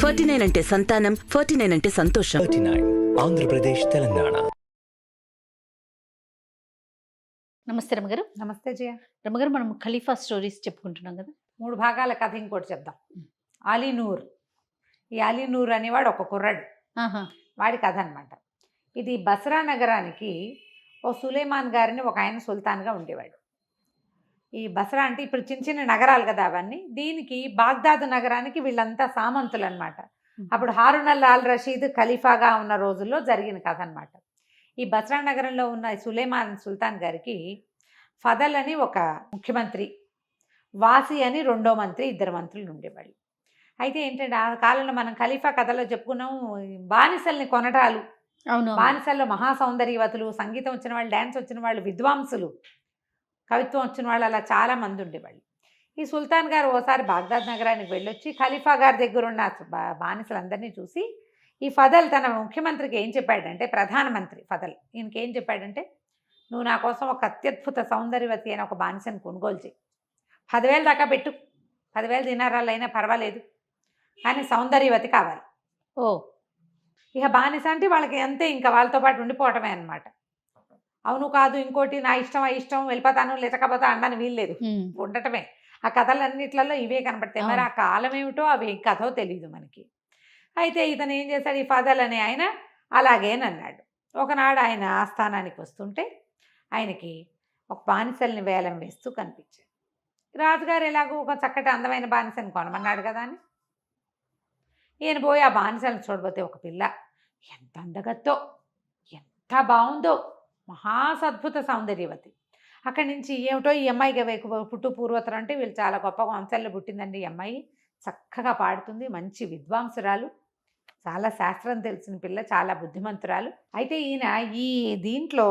49 అంటే సంతానం, 49 అంటే సంతోషం. 39 ఆంధ్రప్రదేశ్ తెలంగాణ. నమస్తే రమగారు. నమస్తే జయ. రమగారు, మనం ఖలీఫా స్టోరీస్ చెప్పుకుంటున్నాం కదా. 3 భాగాల కథ ఇంకోటి చెప్దాం. అలీనూర్. ఈ అలీనూర్ అనేవాడు ఒక కుర్రాడు, వాడి కథ అనమాట. ఇది బస్రా నగరానికి ఓ సులేమాన్ గారిని ఒక ఆయన సుల్తాన్గా ఉండేవాడు. ఈ బస్రా అంటే ఇప్పుడు చిన్న చిన్న నగరాలు కదా అవన్నీ. దీనికి బాగ్దాద్ నగరానికి వీళ్ళంతా సామంతులు అనమాట. అప్పుడు హారూన్ అల్ రషీద్ ఖలీఫాగా ఉన్న రోజుల్లో జరిగిన కథ అనమాట. ఈ బస్రా నగరంలో ఉన్న సులేమాన్ సుల్తాన్ గారికి ఫదల్ అని ఒక ముఖ్యమంత్రి, వాసి అని రెండో మంత్రి, 2 మంత్రులు ఉండేవాళ్ళు. అయితే ఏంటంటే ఆ కాలంలో మనం ఖలీఫా కథలో చెప్పుకున్నాం, బానిసల్ని కొనటాలు, అవును, బానిసల్లో మహాసౌందర్యవతులు, సంగీతం వచ్చిన వాళ్ళు, డ్యాన్స్ వచ్చిన వాళ్ళు, విద్వాంసులు, కవిత్వం వచ్చిన వాళ్ళు, అలా చాలా మంది ఉండేవాళ్ళు. ఈ సుల్తాన్ గారు ఓసారి బాగ్దాద్ నగరానికి వెళ్ళొచ్చి ఖలీఫా గారి దగ్గర ఉన్న బానిసలందరినీ చూసి ఈ ఫదల్ తన ముఖ్యమంత్రికి ఏం చెప్పాడంటే, ప్రధానమంత్రి ఫదల్ ఈయనకి ఏం చెప్పాడంటే, నువ్వు నా కోసం ఒక అత్యద్భుత సౌందర్యవతి అయిన ఒక బానిసని కొనుగోలు చేయి, 10,000 దాకా పెట్టు, 10,000 దినారాలు అయినా పర్వాలేదు, కానీ సౌందర్యవతి కావాలి. ఓ ఇక బానిస అంటే వాళ్ళకి అంతే, ఇంకా వాళ్ళతో పాటు ఉండిపోవటమే అనమాట. అవును కాదు ఇంకోటి, నా ఇష్టం ఇష్టం వెళ్ళిపోతాను లేకపోతా అనడానికి వీల్లేదు, ఉండటమే. ఆ కథలన్నిట్లలో ఇవే కనపడతాయి. మరి ఆ కాలం ఏమిటో అవి కథో తెలియదు మనకి. అయితే ఇతను ఏం చేశాడు, ఈ ఫదల్ అనే ఆయన అలాగేనన్నాడు. ఒకనాడు ఆయన ఆస్థానానికి వస్తుంటే ఆయనకి ఒక బానిసల్ని వేలం వేస్తూ కనిపించాడు. రాజుగారు ఎలాగో ఒక చక్కటి అందమైన బానిసని కొనమన్నాడు కదా అని ఈయన పోయి ఆ బానిసలను చూడబోతే ఒక పిల్ల ఎంత అందగత్తో, ఎంత బాగుందో, మహాసద్భుత సౌందర్యవతి. అక్కడి నుంచి ఏమిటో ఈ అమ్మాయికి పుట్టు పూర్వతరం అంటే వీళ్ళు చాలా గొప్ప వంశంలో పుట్టిందండి ఈ అమ్మాయి, చక్కగా పాడుతుంది, మంచి విద్వాంసురాలు, చాలా శాస్త్రం తెలిసిన పిల్ల, చాలా బుద్ధిమంతురాలు. అయితే ఈయన ఈ దీంట్లో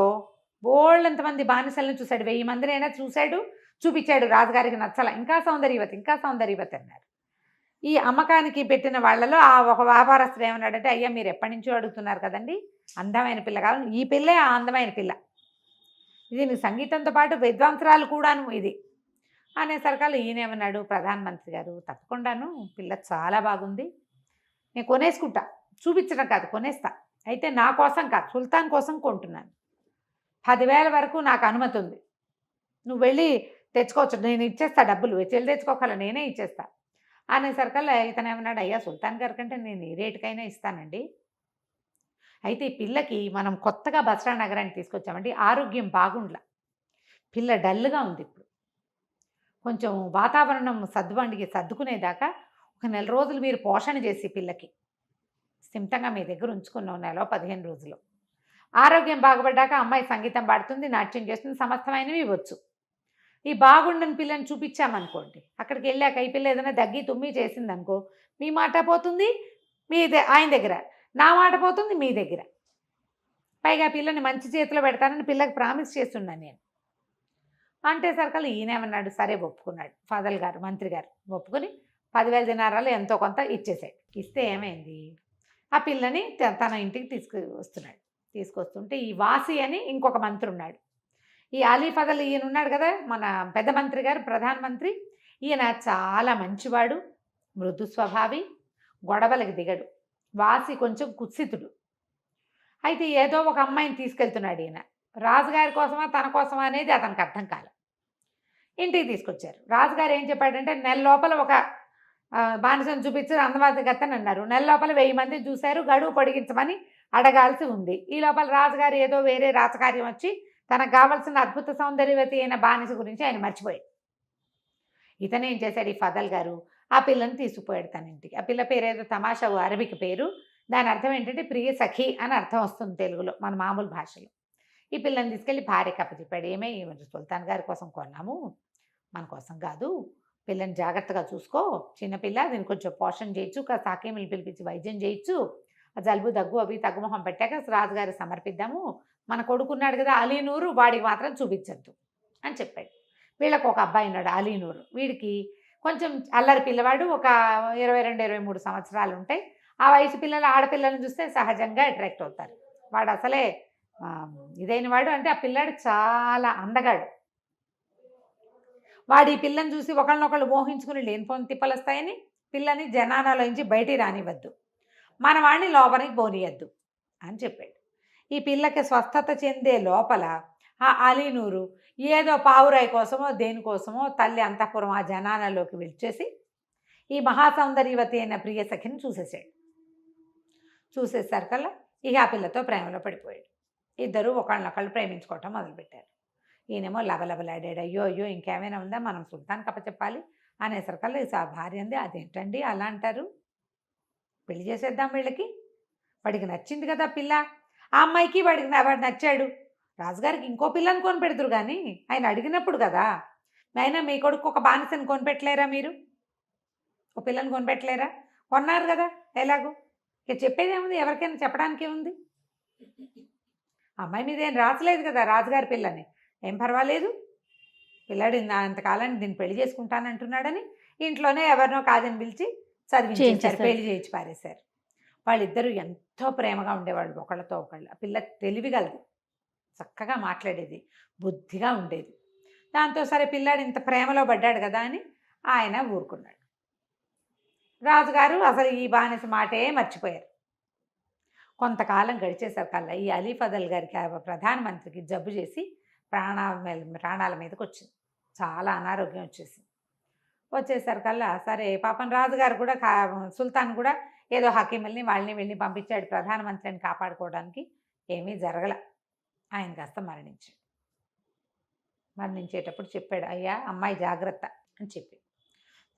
బోళ్ళంతమంది బానిసలను చూశాడు, 1000 మందినైనా చూశాడు, చూపించాడు. రాజుగారికి నచ్చల, ఇంకా సౌందర్యవతి, ఇంకా సౌందర్యవతి అన్నారు. ఈ అమ్మకానికి పెట్టిన వాళ్ళలో ఆ ఒక వ్యాపారస్తుడు ఏమన్నాడంటే, అయ్యా మీరు ఎప్పటి నుంచో అడుగుతున్నారు కదండి అందమైన పిల్ల కావాలి, ఈ పిల్లే ఆ అందమైన పిల్ల, ఇది నీ సంగీతంతో పాటు విద్వాంసరాలు కూడాను ఇది అనేసరికల్లా ఈయనేమన్నాడు, ప్రధానమంత్రి గారు తప్పకుండాను పిల్ల చాలా బాగుంది, నేను కొనేసుకుంటా, చూపించడం కాదు కొనేస్తా, అయితే నా కోసం కాదు సుల్తాన్ కోసం కొంటున్నాను, 10,000 వరకు నాకు అనుమతి ఉంది, నువ్వు వెళ్ళి తెచ్చుకోవచ్చు, నేను ఇచ్చేస్తా, డబ్బులు చెల్లి తెచ్చుకోగల, నేనే ఇచ్చేస్తా అనేసరికల్లా ఇతను ఏమన్నాడు, అయ్యా సుల్తాన్ గారి కంటే నేను ఏ రేటుకైనా ఇస్తానండి, అయితే ఈ పిల్లకి మనం కొత్తగా బస్రా నగరాన్ని తీసుకొచ్చామండి, ఆరోగ్యం బాగుండ్ల, పిల్ల డల్గా ఉంది, ఇప్పుడు కొంచెం వాతావరణం సర్దుకునేదాకా ఒక 4 రోజులు మీరు పోషణ చేసి పిల్లకి స్థిమితంగా మీ దగ్గర ఉంచుకున్నాం, 15 రోజులు, ఆరోగ్యం బాగుపడ్డాక అమ్మాయి సంగీతం పాడుతుంది, నాట్యం చేస్తుంది, సమస్తమైనవి ఇవ్వచ్చు. ఈ బాగుండని పిల్లని చూపించామనుకోండి, అక్కడికి వెళ్ళాక ఈ పిల్ల ఏదైనా దగ్గి తుమ్మి చేసింది అనుకో, మీ మాట పోతుంది ఆయన దగ్గర, నా మాట పోతుంది మీ దగ్గర, పైగా పిల్లని మంచి చేతిలో పెడతానని పిల్లకి ప్రామిస్ చేస్తున్నాను నేను అంటే సరికల్లా ఈయనేమన్నాడు, సరే ఒప్పుకున్నాడు. ఫదల్ గారు మంత్రి గారు ఒప్పుకొని 10,000 దినారాలు ఎంతో కొంత ఇచ్చేసాడు. ఇస్తే ఏమైంది, ఆ పిల్లని తన ఇంటికి తీసుకొస్తుంటే ఈ వాసి అని ఇంకొక మంత్రి ఉన్నాడు, ఈ అలీ ఫదల్ ఈయన ఉన్నాడు కదా మన పెద్ద మంత్రి గారు, ప్రధానమంత్రి, ఈయన చాలా మంచివాడు, మృదు స్వభావి, గొడవలకి దిగడు, వాసి కొంచెం కుత్సితుడు. అయితే ఏదో ఒక అమ్మాయిని తీసుకెళ్తున్నాడు ఈయన, రాజుగారి కోసమా తన కోసమా అనేది అతనికి అర్థం కాల. ఇంటికి తీసుకొచ్చారు. రాజుగారు ఏం చెప్పాడంటే, నెల లోపల ఒక బానిసను చూపించి అందవాదగత్తని అన్నారు, నెల లోపల 1000 మంది చూశారు, గడువు పొడిగించమని అడగాల్సి ఉంది. ఈ లోపల రాజుగారు ఏదో వేరే రాజకార్యం వచ్చి తనకు కావాల్సిన అద్భుత సౌందర్యవతి అయిన బానిస గురించి ఆయన మర్చిపోయాడు. ఇతను ఏం చేశాడు, ఈ ఫదల్ గారు ఆ పిల్లని తీసుకుపోయాడు తన ఇంటికి. ఆ పిల్ల పేరు ఏదో తమాషా, అరబిక్ పేరు, దాని అర్థం ఏంటంటే ప్రియ సఖి అని అర్థం వస్తుంది తెలుగులో, మన మామూలు భాషలో. ఈ పిల్లని తీసుకెళ్ళి భార్యకి అప్పచెప్పాడు, ఏమే సుల్తాన్ గారి కోసం కొన్నాము, మన కోసం కాదు, పిల్లని జాగ్రత్తగా చూసుకో, చిన్నపిల్ల, దీన్ని కొంచెం పోషణ చేయొచ్చు, సాకేమిలు పిలిపించి వైద్యం చేయొచ్చు, జలుబు దగ్గు అవి తగ్గుముఖం పెట్టాక రాజుగారి సమర్పిద్దాము, మన కొడుకున్నాడు కదా అలీనూరు, వాడికి మాత్రం చూపించద్దు అని చెప్పాడు. వీళ్ళకు ఒక అబ్బాయి ఉన్నాడు అలీనూరు, వీడికి కొంచెం అల్లరి పిల్లవాడు, ఒక 22-23 సంవత్సరాలు ఉంటాయి. ఆ వయసు పిల్లలు ఆడపిల్లలను చూస్తే సహజంగా అట్రాక్ట్ అవుతారు. వాడు అసలే ఇదైన వాడు, అంటే ఆ పిల్లాడు చాలా అందగాడు. వాడు ఈ పిల్లని చూసి ఒకళ్ళనొకళ్ళు మోహించుకుని లేనిపోని తిప్పలు వస్తాయని పిల్లని జనానాలోంచి బయటికి రానివ్వద్దు, మన వాడిని లోపలికి పోనీయద్దు అని చెప్పాడు. ఈ పిల్లకి స్వస్థత చెందే లోపల ఆ అలీనూరు ఏదో పావురాయి కోసమో దేనికోసమో తల్లి అంతఃపురం ఆ జనానాలోకి విడిచేసి ఈ మహాసౌందర్యవతి అయిన ప్రియసఖిని చూసేసాడు. చూసేసరికల్లా ఇక ఆ పిల్లతో ప్రేమలో పడిపోయాడు. ఇద్దరు ఒకళ్ళనొకళ్ళు ప్రేమించుకోవటం మొదలుపెట్టారు. ఈయనేమో లబలబలాడాడు, అయ్యో అయ్యో ఇంకేమైనా ఉందా, మనం సుల్తాన్కి అప్పచెప్పాలి అనేసరికల్లా ఆ భార్య అంది, అదేంటండి అలా అంటారు, పెళ్లి చేసేద్దాం వీళ్ళకి, వాడికి నచ్చింది కదా పిల్ల, ఆ అమ్మాయికి వాడు నచ్చాడు, రాజుగారికి ఇంకో పిల్లని కొని పెడతారు కానీ ఆయన అడిగినప్పుడు కదా, అయినా మీ కొడుకు ఒక బానిసని కొనిపెట్టలేరా, మీరు ఒక పిల్లని కొనిపెట్టలేరా, కొన్నారు కదా ఎలాగో, ఇక చెప్పేదేముంది, ఎవరికైనా చెప్పడానికే ఉంది, అమ్మాయి మీద ఏం రాసలేదు కదా రాజుగారి పిల్లని, ఏం పర్వాలేదు, పిల్లాడు అంతకాలాన్ని దీన్ని పెళ్లి చేసుకుంటానంటున్నాడని ఇంట్లోనే ఎవరినో కాదని పిలిచి చదివించేశారు, పెళ్లి చేయించి పారేశారు. వాళ్ళిద్దరూ ఎంతో ప్రేమగా ఉండేవాళ్ళు ఒకళ్ళతో ఒకళ్ళు. ఆ పిల్ల తెలివిగలది, చక్కగా మాట్లాడేది, బుద్ధిగా ఉండేది. దాంతో సరే పిల్లాడు ఇంత ప్రేమలో పడ్డాడు కదా అని ఆయన ఊరుకున్నాడు. రాజుగారు అసలు ఈ బానిస మాటే మర్చిపోయారు. కొంతకాలం గడిచేసరికల్లా ఈ అలీ ఫజల్ గారికి ప్రధానమంత్రికి జబ్బు చేసి ప్రాణాల మీదకి వచ్చింది, చాలా అనారోగ్యం వచ్చేసరికల్లా సరే పాపం రాజుగారు కూడా సుల్తాన్ కూడా ఏదో హకీముల్ని వాళ్ళని వెళ్ళి పంపించాడు ప్రధానమంత్రిని కాపాడుకోవడానికి, ఏమీ జరగల. ఆయన కాస్త మరణించేటప్పుడు చెప్పాడు, అయ్యా అమ్మాయి జాగ్రత్త అని చెప్పి.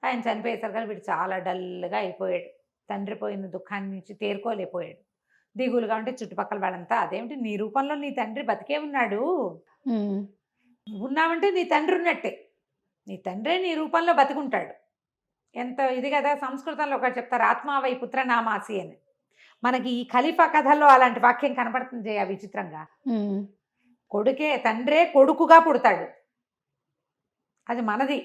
ఆయన చనిపోయేసరికల్లా వీడు చాలా డల్గా అయిపోయాడు, తండ్రి పోయిన దుఃఖాన్ని నుంచి తేరుకోలేకపోయాడు, దిగులుగా ఉంటే చుట్టుపక్కల వాళ్ళంతా అదేమిటి నీ రూపంలో నీ తండ్రి బతికే ఉన్నాడు, ఉన్నామంటే నీ తండ్రి ఉన్నట్టే, నీ తండ్రే నీ రూపంలో బతికుంటాడు. ఎంత ఇది కదా, సంస్కృతంలో ఒకటి చెప్తారు, ఆత్మావై పుత్ర నామాసి అని. మనకి ఈ ఖలీఫా కథల్లో అలాంటి వాక్యం కనపడుతుంది ఆ విచిత్రంగా. తండ్రే కొడుకుగా పుడతాడు, అది మనది.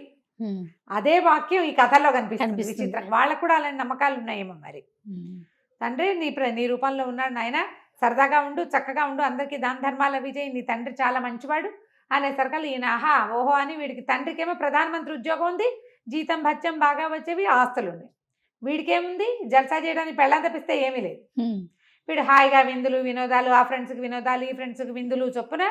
అదే వాక్యం ఈ కథల్లో కనిపిస్తుంది విచిత్రంగా. వాళ్ళకు కూడా అలాంటి నమ్మకాలు ఉన్నాయేమో మరి. తండ్రి నీ రూపంలో ఉన్నాడు నాయన, సరదాగా ఉండు, చక్కగా ఉండు, అందరికీ దాన ధర్మాల విజయ్, నీ తండ్రి చాలా మంచివాడు అనేసరికల్లా ఈయన ఆహా ఓహో అని, వీడికి తండ్రికేమో ప్రధానమంత్రి ఉద్యోగం ఉంది, జీతం భత్యం బాగా వచ్చేవి, ఆస్తులు ఉన్నాయి, వీడికేముంది జల్సా చేయడానికి పెళ్ళం తప్పిస్తే ఏమీ లేదు. వీడు హాయిగా విందులు వినోదాలు, ఆ ఫ్రెండ్స్కి వినోదాలు, ఈ ఫ్రెండ్స్కి విందులు చొప్పున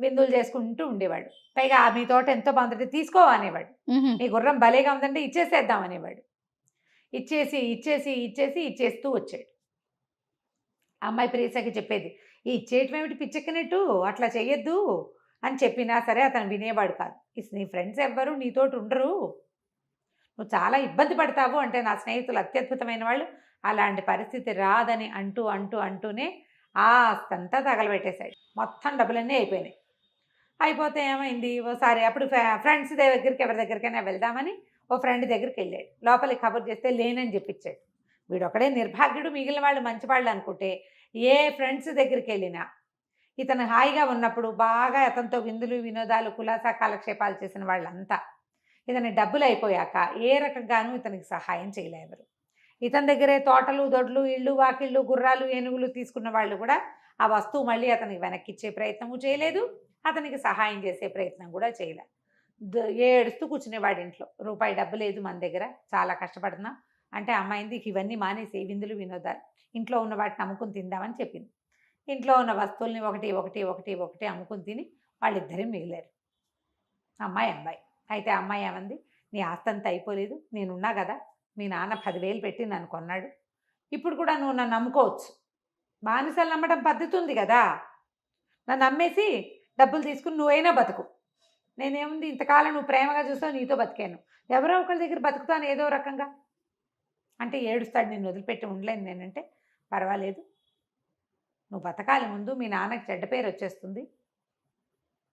విందులు చేసుకుంటూ ఉండేవాడు. పైగా మీ తోట ఎంతో బాగుందంటే తీసుకో అనేవాడు, మీ గుర్రం భలేగా ఉందంటే ఇచ్చేసేద్దాం అనేవాడు. ఇచ్చేస్తూ వచ్చాడు. అమ్మాయి ప్రియసఖి చెప్పేది, ఈ ఇచ్చేయటం ఏమిటి పిచ్చెక్కినట్టు, అట్లా చెయ్యొద్దు అని చెప్పినా సరే అతను వినేవాడు కాదు. నీ ఫ్రెండ్స్ ఎవ్వరు నీతోటి ఉండరు, నువ్వు చాలా ఇబ్బంది పడతావు అంటే, నా స్నేహితులు అత్యద్భుతమైన వాళ్ళు, అలాంటి పరిస్థితి రాదని అంటూనే ఆస్తంతా తగలబెట్టేశాడు. మొత్తం డబ్బులన్నీ అయిపోయినాయి. అయిపోతే ఏమైంది, ఓసారి అప్పుడు ఫ్రెండ్స్ దగ్గరికి ఎవరి దగ్గరికైనా వెళ్దామని ఓ ఫ్రెండ్ దగ్గరికి వెళ్ళాడు. లోపలికి కబుర్ చేస్తే లేనని చెప్పించాడు. వీడొక్కడే నిర్భాగ్యుడు, మిగిలిన వాళ్ళు మంచివాళ్ళు అనుకుంటే ఏ ఫ్రెండ్స్ దగ్గరికి వెళ్ళినా ఇతను హాయిగా ఉన్నప్పుడు బాగా అతనితో విందులు వినోదాలు కులాసా కాలక్షేపాలు చేసిన వాళ్ళంతా ఇతని డబ్బులు అయిపోయాక ఏ రకంగానూ ఇతనికి సహాయం చేయలేరు. ఇతని దగ్గరే తోటలు దొడ్లు ఇళ్ళు వాకిళ్ళు గుర్రాలు ఏనుగులు తీసుకున్న వాళ్ళు కూడా ఆ వస్తువు మళ్ళీ అతనికి వెనక్కిచ్చే ప్రయత్నము చేయలేదు, అతనికి సహాయం చేసే ప్రయత్నం కూడా చేయలేదు. ఏడుస్తూ కూర్చునేవాడి ఇంట్లో, రూపాయి డబ్బు లేదు మన దగ్గర, చాలా కష్టపడుతున్నాం అంటే అమ్మాయింది ఇవన్నీ మానేసి విందులు వినోదాలు, ఇంట్లో ఉన్న వాటిని అమ్ముకుని తిందామని చెప్పింది. ఇంట్లో ఉన్న వస్తువుల్ని ఒకటి అమ్ముకుని తిని వాళ్ళిద్దరే మిగిలారు, అమ్మాయి. అయితే అమ్మాయి ఏమంది, నీ ఆస్తంతా అయిపోలేదు, నేనున్నా కదా, మీ నాన్న 10,000 పెట్టి నన్ను కొన్నాడు, ఇప్పుడు కూడా నువ్వు నన్ను నమ్ముకోవచ్చు, బానిసలు నమ్మడం పద్ధతి ఉంది కదా, నన్ను నమ్మేసి డబ్బులు తీసుకుని నువ్వైనా బతుకు, నేనేముంది ఇంతకాలం నువ్వు ప్రేమగా చూస్తావు, నీతో బతికాను, ఎవరో ఒకరి దగ్గర బతుకుతాను ఏదో రకంగా అంటే ఏడుస్తాడు, నేను వదిలిపెట్టి ఉండలేను నేనంటే, పర్వాలేదు నువ్వు బతకాలి, ముందు మీ నాన్నకి చెడ్డ పేరు వచ్చేస్తుంది,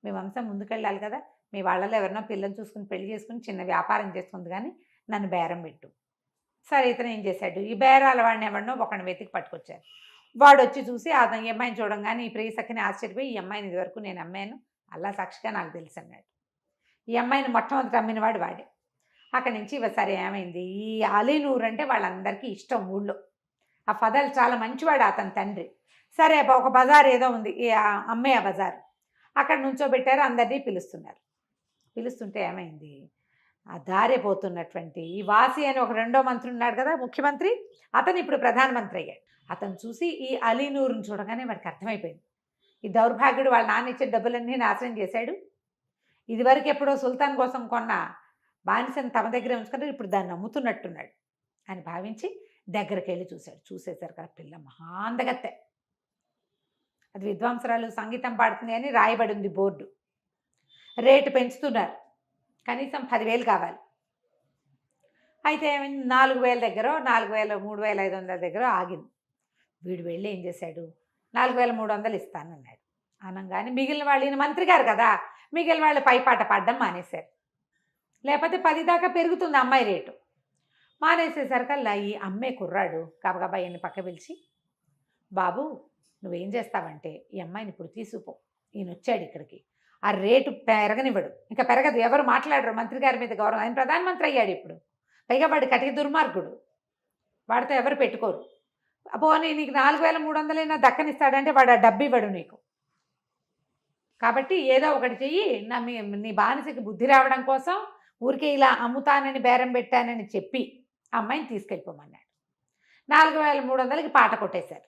మీ వంశం ముందుకెళ్ళాలి కదా, మీ వాళ్ళలో ఎవరినో పిల్లలు చూసుకుని పెళ్లి చేసుకుని చిన్న వ్యాపారం చేస్తుంది కానీ నన్ను బేరం పెట్టు. సరే ఇతను ఏం చేశాడు, ఈ బేరాల వాడిని ఎవరినో ఒకరిని వెతికి పట్టుకొచ్చారు. వాడు వచ్చి చూసి ఈ అమ్మాయిని చూడంగానే ఈ ప్రియసఖిని ఆశ్చర్యపోయి, ఈ అమ్మాయిని ఇదివరకు నేను అమ్మాను, అల్లా సాక్షిగా నాకు తెలుసు అన్నాడు. ఈ అమ్మాయిని మొట్టమొదటి అమ్మినవాడు వాడే. అక్కడి నుంచి సరే ఏమైంది, ఈ అలీనూర్ అంటే వాళ్ళందరికీ ఇష్టం ఊళ్ళో, ఆ ఫదల్ చాలా మంచివాడు అతని తండ్రి. సరే ఒక బజార్ ఏదో ఉంది, ఈ అమ్మయ్య బజార్, అక్కడ నుంచోబెట్టారు, అందరినీ పిలుస్తుంటే ఏమైంది, ఆ దారిపోతున్నటువంటి ఈ వాసి అని ఒక రెండో మంత్రి ఉన్నాడు కదా, ముఖ్యమంత్రి. అతను ఇప్పుడు ప్రధానమంత్రి అయ్యాడు. అతను చూసి ఈ అలీనూరుని చూడగానే వాడికి అర్థమైపోయింది, ఈ దౌర్భాగ్యుడు వాళ్ళ నాన్న ఇచ్చే డబ్బులన్నీ నాశనం చేశాడు. ఇదివరకు ఎప్పుడో సుల్తాన్ కోసం కొన్న బానిసని తమ దగ్గర ఉంచుకుంటే ఇప్పుడు దాన్ని నమ్ముతున్నట్టున్నాడు అని భావించి దగ్గరికి వెళ్ళి చూశాడు. చూసేసరికి ఆ పిల్ల మహాందగత్తె. అది విద్వాంసరాలు సంగీతం పాడుతుంది అని రాయబడి ఉంది బోర్డు. రేటు పెంచుతున్నారు, కనీసం 10,000 కావాలి. అయితే 4,000 దగ్గర 4,000 3,500 దగ్గర ఆగింది. వీడు వెళ్ళి ఏం చేశాడు, 4,300 ఇస్తానన్నాడు. అనగానే మిగిలిన వాళ్ళు, ఈయన మంత్రి గారు కదా, మిగిలిన వాళ్ళు పైపాట పాడడం మానేశారు. లేకపోతే 10 దాకా పెరుగుతుంది అమ్మాయి రేటు. మానేసేసరికల్లా ఈ అమ్మాయి కుర్రాడు గబగబా ఈయన పక్క పిలిచి, బాబు నువ్వేం చేస్తావంటే ఈ అమ్మాయిని ఇప్పుడు తీసుకుపో, ఈయన వచ్చాడు ఇక్కడికి, ఆ రేటు పెరగనివ్వడు, ఇంకా పెరగదు, ఎవరు మాట్లాడరు, మంత్రి గారి మీద గౌరవం, ఆయన ప్రధానమంత్రి అయ్యాడు ఇప్పుడు, పైగా వాడు కటిక దుర్మార్గుడు, వాడితో ఎవరు పెట్టుకోరు. పోనీ నీకు 4,300 దక్కనిస్తాడంటే వాడు ఆ డబ్బు ఇవ్వడు నీకు. కాబట్టి ఏదో ఒకటి చెయ్యి, నీ బానిసకి బుద్ధి రావడం కోసం ఊరికే ఇలా అమ్ముతానని బేరం పెట్టానని చెప్పి ఆ అమ్మాయిని తీసుకెళ్ళిపోమన్నాడు. 4,300కి పాట కొట్టేశారు.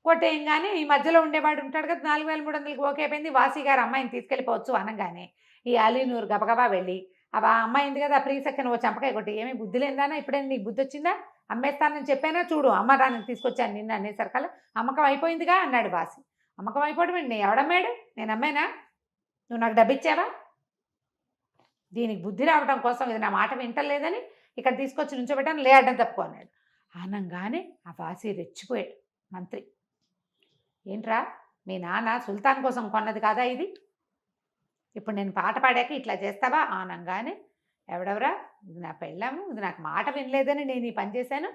కొట్టేయంగానే ఈ మధ్యలో ఉండేవాడు ఉంటాడు కదా, 4,300కి ఓకే అయిపోయింది, వాసి గారు అమ్మాయిని తీసుకెళ్ళిపోవచ్చు అనగానే ఈ అలీనూరు గబగబా వెళ్ళి, ఆ అమ్మాయి ఉంది కదా ఆ ప్రియసక్కని ఓ చంపకాయ కొట్టి, ఏమీ బుద్ధి లేదానా, ఇప్పుడే నీకు బుద్ధి వచ్చిందా, అమ్మేస్తానని చెప్పానా, చూడు అమ్మడానికి తీసుకొచ్చాను నిన్న అనేసరికల్లా, అమ్మకం అయిపోయిందిగా అన్నాడు వాసి. అమ్మకం అయిపోవడం ఏంటి, నేను ఎవడమ్మాడు, నేను అమ్మానా, నువ్వు నాకు డబ్బిచ్చావా, దీనికి బుద్ధి రావడం కోసం ఇది నా మాట వింటలేదని ఇక్కడ తీసుకొచ్చి నుంచోబెట్టాను, లే అడ్డం తప్పుకో అన్నాడు. అనగానే ఆ వాసి రెచ్చిపోయాడు. మంత్రి, ఏంట్రా మీ నాన్న సుల్తాన్ కోసం కొన్నది కాదా ఇది, ఇప్పుడు నేను పాట పాడాక ఇట్లా చేస్తావా అనగానే, ఎవడెవరా, ఇది నా పెళ్ళాము, ఇది నాకు మాట వినలేదని నేను ఈ పని చేశాను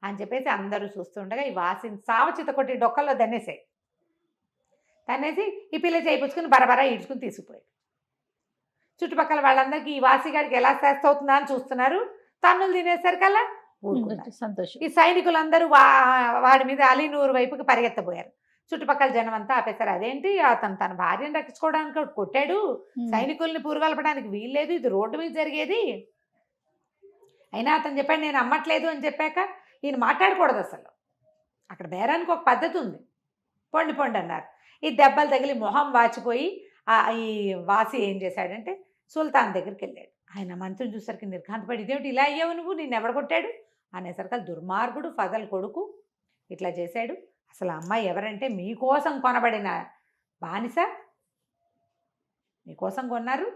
అని చెప్పేసి అందరూ చూస్తుండగా ఈ వాసిని సావచిత కొట్టి డొక్కల్లో దన్నేసాడు. తన్నేసి ఈ పిల్ల చేయిపుచ్చుకుని బరబరా ఈడ్చుకుని తీసుకుపోయాడు. చుట్టుపక్కల వాళ్ళందరికీ ఈ వాసిగాడికి ఎలా శాస్త అవుతుందా అని చూస్తున్నారు. తన్నులు తినేసరికల్లా ఊరుకున్నారు. సంతోషం. ఈ సైనికులందరూ వాడి మీద అలీనూరు వైపుకి పరిగెత్తబోయారు. చుట్టుపక్కల జనం అంతా ఆపేశారు. అదేంటి, అతను తన భార్యను రక్షించుకోవడానికి కొట్టాడు, సైనికుల్ని పూరుగలపడానికి వీల్లేదు, ఇది రోడ్డు మీద జరిగేది. అయినా అతను చెప్పాడు నేను అమ్మట్లేదు అని చెప్పాక ఈయన మాట్లాడకూడదు అసలు, అక్కడ బేరానికి ఒక పద్ధతి ఉంది, పొండి పొండి అన్నారు. ఈ దెబ్బలు తగిలి మొహం వాచిపోయి ఈ వాసి ఏం చేశాడంటే సుల్తాన్ దగ్గరికి వెళ్ళాడు. ఆయన మంత్రిని చూసరికి నిర్ఘాంతపడి, ఇదేమిటి ఇలా అయ్యావు నువ్వు, నిన్ను ఎవడ కొట్టాడు అనేసరికి దుర్మార్గుడు ఫజల్ కొడుకు ఇట్లా చేశాడు, అసలు అమ్మాయి ఎవరంటే మీకోసం కొనబడిన బానిస, మీకోసం కొన్నారు,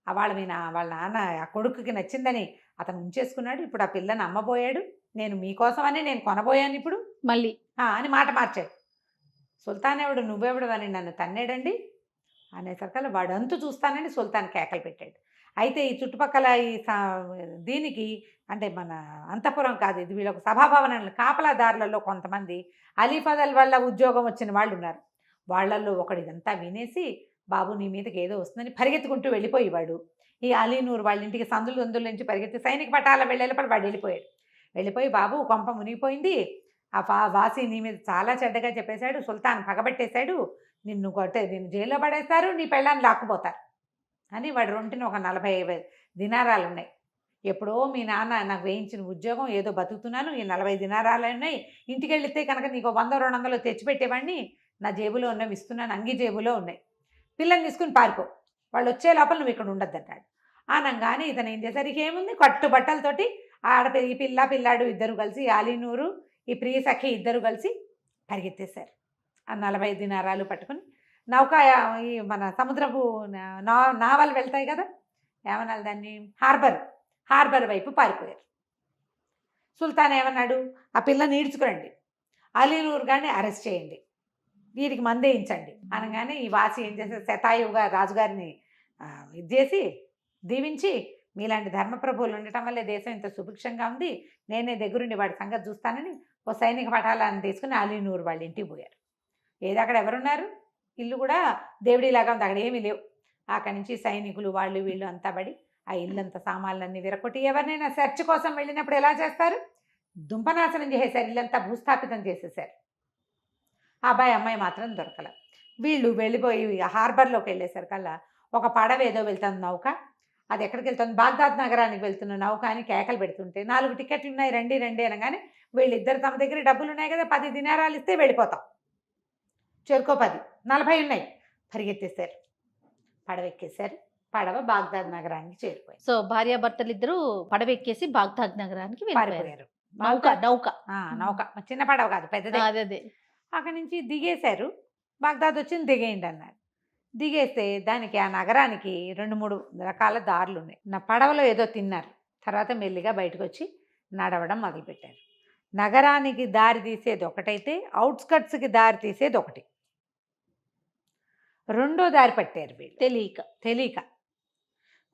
వాళ్ళ నాన్న ఆ కొడుకుకి నచ్చిందని అతను ఉంచేసుకున్నాడు, ఇప్పుడు ఆ పిల్లని అమ్మబోయాడు, నేను మీకోసం అని నేను కొనబోయాను ఇప్పుడు మళ్ళీ అని మాట మార్చాడు. సుల్తాన్ ఎవడు, నువ్వెవడు అని నన్ను తన్నేడండి అనేసరికల్లా వాడు అంతు చూస్తానని సుల్తాన్ కేకలు పెట్టాడు. అయితే ఈ చుట్టుపక్కల ఈ దీనికి అంటే మన అంతఃపురం కాదు ఇది, వీళ్ళొక సభాభవనాలు కాపలాదారులలో కొంతమంది అలీఫదల్ వల్ల ఉద్యోగం వచ్చిన వాళ్ళు ఉన్నారు. వాళ్ళల్లో ఒకడు ఇదంతా వినేసి, బాబు నీ మీదకి ఏదో వస్తుందని పరిగెత్తుకుంటూ వెళ్ళిపోయేవాడు. ఈ అలీనూరు వాళ్ళ ఇంటికి సందుల నుంచి పరిగెత్తి సైనిక పటాల వెళ్ళేటప్పుడు వాడు వెళ్ళిపోయి బాబు కొంప మునిగిపోయింది, ఆ వాసి నీ మీద చాలా చెడ్డగా చెప్పేశాడు, సుల్తాన్ పగబట్టేశాడు, నిన్ను జైల్లో పడేస్తారు, నీ పెళ్ళాన్ని లాక్కుపోతారు అని వాడు రొంటిన ఒక 40 దినారాలు ఉన్నాయి. ఎప్పుడో మీ నాన్న నాకు వేయించిన ఉద్యోగం, ఏదో బతుకుతున్నాను, ఈ 40 దినారాలు ఉన్నాయి, ఇంటికి వెళితే కనుక నీకు 100-200 తెచ్చిపెట్టేవాడిని, నా జేబులో ఉన్నవి ఇస్తున్నాను, అంగి జేబులో ఉన్నాయి, పిల్లని తీసుకుని పారిపో, వాళ్ళు వచ్చే లోపల నువ్వు ఇక్కడ ఉండద్దంటాడు. అనగానే ఇతను ఏం చేశారు, ఏముంది కట్టుబట్టలతోటి ఈ పిల్లాడు ఇద్దరు కలిసి, అలీనూరు ఈ ప్రియ సఖి ఇద్దరు కలిసి పరిగెత్తేశారు. ఆ 40 దినారాలు పట్టుకుని నౌక, ఈ మన సముద్రపు నావలు వెళ్తాయి కదా, ఏమనాలి దాన్ని, హార్బర్ వైపు పారిపోయారు. సుల్తాన్ ఏమన్నాడు, ఆ పిల్లని ఈడ్చుకురండి, అలీనూరు గారిని అరెస్ట్ చేయండి, వీరికి మందేయించండి అనగానే ఈ వాసి ఏం చేశారు, శతాయువుగా రాజుగారిని ఇది చేసి దీవించి, మీలాంటి ధర్మప్రభువులు ఉండటం వల్లే దేశం ఇంత సుభిక్షంగా ఉంది, నేనే దగ్గరుండి వాడి సంగతి చూస్తానని ఓ సైనిక పటాలను తీసుకుని అలీనూరు వాళ్ళ ఇంటికి పోయారు. ఏది అక్కడ ఎవరున్నారు, ఇల్లు కూడా దేవుడిలాగా ఉంది, అక్కడ ఏమీ లేవు. అక్కడి నుంచి సైనికులు వాళ్ళు వీళ్ళు అంతా పడి ఆ ఇల్లంతా సామాన్లన్నీ విరకొట్టి, ఎవరినైనా సెర్చ్ కోసం వెళ్ళినప్పుడు ఎలా చేస్తారు, దుంపనాశనం చేసేశారు, ఇల్లంతా భూస్థాపితం చేసేసారు. ఆ అమ్మాయి మాత్రం దొరకల. వీళ్ళు వెళ్ళిపోయి హార్బర్లోకి వెళ్ళేసరికల్లా ఒక పడవ ఏదో వెళ్తుంది నౌక, అది ఎక్కడికి వెళ్తుంది, బాగ్దాద్ నగరానికి వెళ్తున్న నౌక అని కేకలు పెడుతుంటే 4 టికెట్లు ఉన్నాయి, రండి రండి అనగానే వీళ్ళిద్దరు తమ దగ్గర డబ్బులు ఉన్నాయి కదా, 10 దినారాలు ఇస్తే వెళ్ళిపోతాం, చెరుకో 10, 40 ఉన్నాయి, పరిగెత్తేశారు, పడవ ఎక్కేశారు, పడవ బాగ్దాద్ నగరానికి చేరిపోయింది. సో భార్యాభర్తలు ఇద్దరు పడవ ఎక్కేసి బాగ్దాద్ నగరానికి వెళ్ళిపోయారు. పారిపోయారు. నౌక నౌక చిన్న పడవ కాదు, పెద్దదే. అదే అక్కడి నుంచి దిగేశారు, బాగ్దాద్ వచ్చింది దిగేయండి అన్నారు. దిగేస్తే దానికి ఆ నగరానికి 2-3 రకాల దారులు ఉన్నాయి. నా పడవలో ఏదో తిన్నారు, తర్వాత మెల్లిగా బయటకు వచ్చి నడవడం మొదలుపెట్టారు. నగరానికి దారి తీసేది ఒకటైతే అవుట్స్కట్స్కి దారి తీసేది ఒకటి, రెండో దారి పట్టారు వీళ్ళు తెలియక.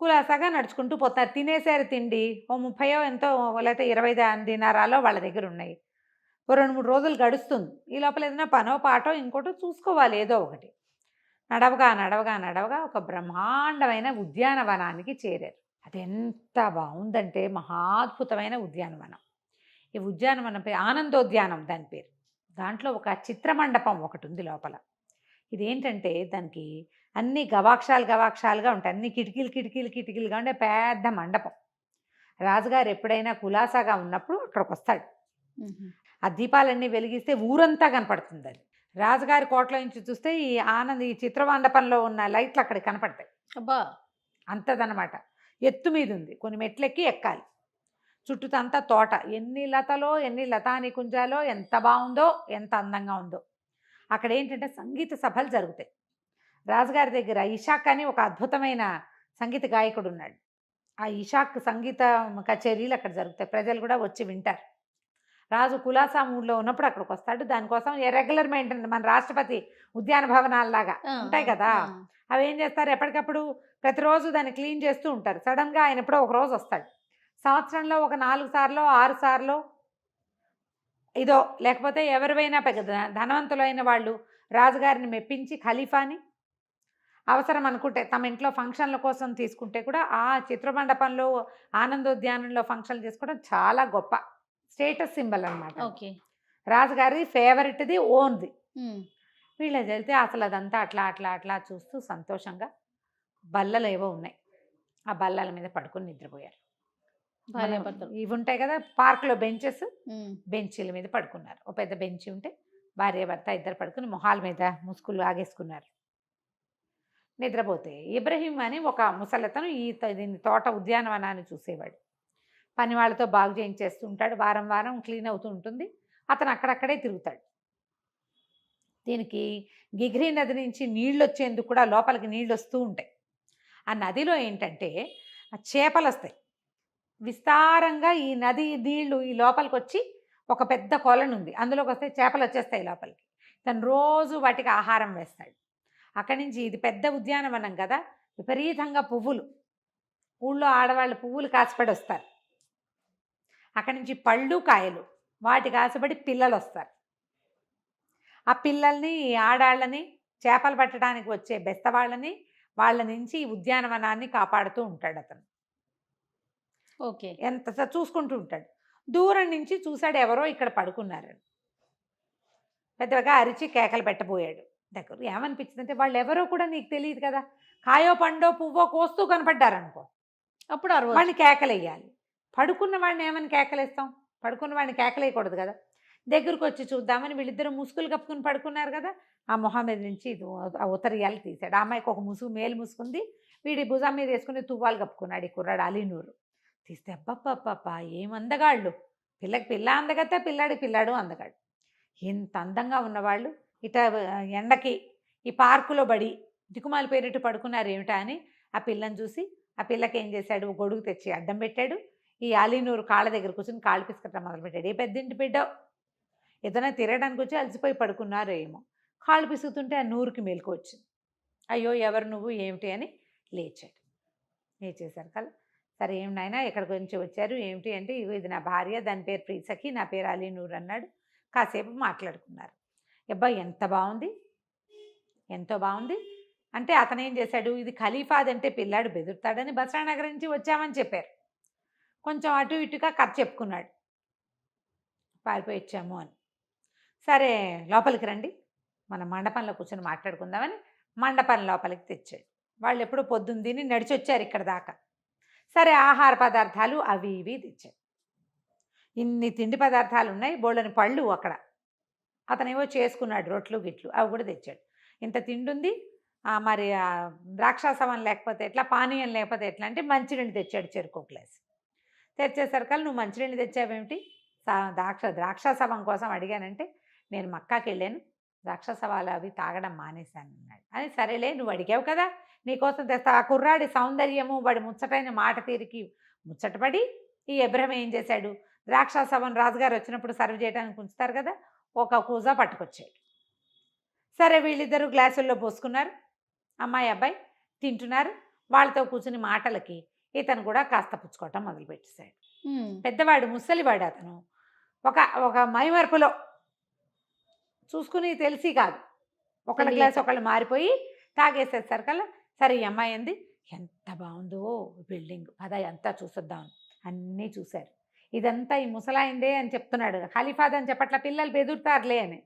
కులాసాగా నడుచుకుంటూ పోతారు. తినేసారు తిండి, ఓ 30 ఎంతో లేకపోతే 20 దినారాలో వాళ్ళ దగ్గర ఉన్నాయి. ఓ 2-3 రోజులు గడుస్తుంది. ఈ లోపల ఏదైనా పనో పాటో ఇంకోటో చూసుకోవాలి, ఏదో ఒకటి. నడవగా ఒక బ్రహ్మాండమైన ఉద్యానవనానికి చేరారు. అది ఎంత బాగుందంటే మహాద్భుతమైన ఉద్యానవనం. ఈ ఉద్యానవనం పేరు ఆనందోద్యానం, దాని పేరు. దాంట్లో ఒక చిత్రమండపం ఒకటి ఉంది లోపల. ఇదేంటంటే దానికి అన్ని గవాక్షాలుగా ఉంటాయి, అన్ని కిటికీలుగా ఉండే పెద్ద మండపం. రాజుగారు ఎప్పుడైనా కులాసాగా ఉన్నప్పుడు అక్కడికి వస్తాడు. ఆ దీపాలన్నీ వెలిగిస్తే ఊరంతా కనపడుతుంది. అది రాజుగారి కోటలో నుంచి చూస్తే ఈ చిత్రమండపంలో ఉన్న లైట్లు అక్కడికి కనపడతాయి. అబ్బా, అంతదనమాట. ఎత్తు మీద ఉంది, కొన్ని మెట్లెక్కి ఎక్కాలి. చుట్టూతంతా తోట, ఎన్ని లతలో ఎన్ని లతాని కుంజాలో, ఎంత బాగుందో, ఎంత అందంగా ఉందో. అక్కడ ఏంటంటే సంగీత సభలు జరుగుతాయి. రాజుగారి దగ్గర ఇషాక్ అని ఒక అద్భుతమైన సంగీత గాయకుడు ఉన్నాడు. ఆ ఇషాక్ సంగీత కచేరీలు అక్కడ జరుగుతాయి, ప్రజలు కూడా వచ్చి వింటారు. రాజు కులాసా మూడ్లో ఉన్నప్పుడు అక్కడికి వస్తాడు. దానికోసం రెగ్యులర్ మెయింటెనెన్స్, మన రాష్ట్రపతి ఉద్యాన భవనాల్లాగా ఉంటాయి కదా, అవి ఏం చేస్తారు, ఎప్పటికప్పుడు ప్రతిరోజు దాన్ని క్లీన్ చేస్తూ ఉంటారు. సడన్గా ఆయన ఎప్పుడో ఒక రోజు వస్తాడు. సంవత్సరంలో ఒక 4 సార్లు 6 సార్లు ఇదో, లేకపోతే ఎవరివైనా ధనవంతులైన వాళ్ళు రాజుగారిని మెప్పించి ఖలీఫాని అవసరం అనుకుంటే తమ ఇంట్లో ఫంక్షన్ల కోసం తీసుకుంటే కూడా ఆ చిత్రమండపంలో ఆనందోద్యానంలో ఫంక్షన్లు చేసుకోవడం చాలా గొప్ప స్టేటస్ సింబల్ అనమాట. రాజుగారి ఫేవరెట్ది, ఓన్ది. వీళ్ళ వెళ్తే అసలు అదంతా అట్లా చూస్తూ సంతోషంగా బల్లలు ఏవో ఉన్నాయి, ఆ బల్లల మీద పడుకొని నిద్రపోయారు. ఇవి ఉంటాయి కదా పార్క్లో బెంచెస్, బెంచీల మీద పడుకున్నారు. ఒక పెద్ద బెంచి ఉంటే భార్యాభర్త ఇద్దరు పడుకుని మొహాల మీద ముసుగులు ఆగేసుకున్నారు. నిద్రపోతే ఇబ్రహీం అని ఒక ముసలతను దీన్ని తోట ఉద్యానవనాన్ని చూసేవాడు. పని వాళ్ళతో బాగు చేయించేస్తూ ఉంటాడు, వారం క్లీన్ అవుతూ ఉంటుంది. అతను అక్కడక్కడే తిరుగుతాడు. దీనికి గిగ్రీ నది నుంచి నీళ్ళు వచ్చేందుకు కూడా లోపలికి నీళ్ళు వస్తూ ఉంటాయి. ఆ నదిలో ఏంటంటే చేపలు వస్తాయి విస్తారంగా. ఈ నది నీళ్లు ఈ లోపలికి వచ్చి ఒక పెద్ద కొలను ఉంది, అందులోకి వస్తే చేపలు వచ్చేస్తాయి లోపలికి. తను రోజు వాటికి ఆహారం వేస్తాడు. అక్కడి నుంచి, ఇది పెద్ద ఉద్యానవనం కదా, విపరీతంగా పువ్వులు, ఊళ్ళో ఆడవాళ్ళు పువ్వులు కాసిపడి వస్తారు. అక్కడి నుంచి పళ్ళు కాయలు, వాటికి ఆశపడి పిల్లలు వస్తారు. ఆ పిల్లల్ని, ఆడాళ్ళని, చేపలు పట్టడానికి వచ్చే బెస్తవాళ్ళని, వాళ్ళ నుంచి ఈ ఉద్యానవనాన్ని కాపాడుతూ ఉంటాడు అతను. ఓకే, ఎంత చూసుకుంటూ ఉంటాడు. దూరం నుంచి చూశాడు ఎవరో ఇక్కడ పడుకున్నారని. పెద్దగా అరిచి కేకలు పెట్టబోయాడు. దగ్గర ఏమనిపించిందంటే వాళ్ళు ఎవరో కూడా నీకు తెలియదు కదా, కాయో పండో పువ్వో కోస్తూ కనపడ్డారనుకో, అప్పుడు వాడిని కేకలేయాలి. పడుకున్న వాడిని ఏమని కేకలేస్తాం, పడుకున్న వాడిని కేకలేయకూడదు కదా. దగ్గరకు వచ్చి చూద్దామని వీళ్ళిద్దరూ ముసుగులు కప్పుకుని పడుకున్నారు కదా, ఆ మొహం మీద నుంచి ఆ ఉత్తరీయాలు తీశాడు. ఆ అమ్మాయికి ఒక ముసుగు మేలు ముసుకుంది, వీడి భుజం మీద వేసుకుని తువ్వాలు కప్పుకున్నాడు ఈ కుర్రాడు అలీనూరు. తీస్తే అబ్బబ్బబ్బ ఏం అందగాళ్ళు, పిల్లకి పిల్ల అందగతే, పిల్లాడికి పిల్లాడు అందగాడు. ఇంత అందంగా ఉన్నవాళ్ళు ఇట ఎండకి ఈ పార్కులో బడి దిక్కుమాలి పేరిట్టు పడుకున్నారు ఏమిటా అని ఆ పిల్లని చూసి ఆ పిల్లకి ఏం చేశాడు, గొడుగు తెచ్చి అడ్డం పెట్టాడు. ఈ అలీనూరు కాళ్ళ దగ్గర కూర్చొని కాళ్ళు పిసుకటం మొదలుపెట్టాడు. ఏ పెద్దింటి బిడ్డో, ఏదైనా తిరగడానికి వచ్చి అలసిపోయి పడుకున్నారో ఏమో, కాళ్ళు పిసుకుతుంటే ఆ నూరుకి మెలకు వచ్చింది. అయ్యో ఎవరు నువ్వు ఏమిటి అని లేచాడు. లేచేశారు కదా, సరే ఏం నాయనా ఎక్కడి గురించి వచ్చారు ఏమిటి అంటే, ఇది నా భార్య, దాని పేరు ప్రీసఖి, నా పేరు అలీనూర్ అన్నాడు. కాసేపు మాట్లాడుకున్నారు. అబ్బాయి ఎంత బాగుంది, ఎంతో బాగుంది అంటే అతను ఏం చేశాడు, ఇది ఖలీఫాదంటే పిల్లాడు బెదురుతాడని బస్రా నగరం నుంచి వచ్చామని చెప్పారు. కొంచెం అటు ఇటుగా కథ చెప్పుకున్నాడు, పారిపోయి వచ్చాము అని. సరే లోపలికి రండి, మన మండపంలో కూర్చొని మాట్లాడుకుందామని మండపం లోపలికి తెచ్చాడు. వాళ్ళు ఎప్పుడూ పొద్దున్న తిని నడిచి వచ్చారు ఇక్కడ దాకా. సరే ఆహార పదార్థాలు అవి ఇవి తెచ్చాడు. ఇన్ని తిండి పదార్థాలు ఉన్నాయి, బోళ్ళని పళ్ళు అక్కడ. అతనేవో చేసుకున్నాడు, రొట్లు గిట్లు అవి కూడా తెచ్చాడు. ఇంత తిండి ఉంది, మరి ద్రాక్షాసవం లేకపోతే ఎట్లా, పానీయం లేకపోతే ఎట్లా అంటే మంచినీళ్ళు తెచ్చాడు చెరుకు గ్లాస్. తెచ్చేసరికల్ నువ్వు మంచినీళ్ళు తెచ్చావేమిటి, ద్రాక్షాసవం కోసం అడిగానంటే నేను మక్కాకి వెళ్ళాను, ద్రాక్షాసవాలు అవి తాగడం మానేశాను అన్నాడు. అని సరేలే నువ్వు అడిగావు కదా నీకోసం తెస్తా. ఆ కుర్రాడి సౌందర్యము వాడి ముచ్చటైన మాట తీరికి ముచ్చటపడి ఈ ఇబ్రహీం ఏం చేశాడు, ద్రాక్షాసవం రాజుగారు వచ్చినప్పుడు సర్వ్ చేయడానికి ఉంచుతారు కదా, ఒక కూజా పట్టుకొచ్చాడు. సరే వీళ్ళిద్దరూ గ్లాసుల్లో పోసుకున్నారు, అమ్మాయి అబ్బాయి తింటున్నారు. వాళ్ళతో కూర్చుని మాటలకి ఇతను కూడా కాస్త పుచ్చుకోవటం మొదలుపెట్టేశాడు. పెద్దవాడు ముసలివాడు అతను. ఒక మైమర్పులో చూసుకుని తెలిసి కాదు, ఒకళ్ళ గ్లాస్ ఒకళ్ళు మారిపోయి తాగేసేసరికల్లా సరే ఈ అమ్మాయి అంది, ఎంత బాగుందో బిల్డింగ్, పద అంతా చూసొద్దాం. అన్నీ చూశారు. ఇదంతా ఈ ముసలాయిందే అని చెప్తున్నాడు, ఖలీఫాద్ అని చెప్పట్ల, పిల్లలు బెదురుతారులే అని.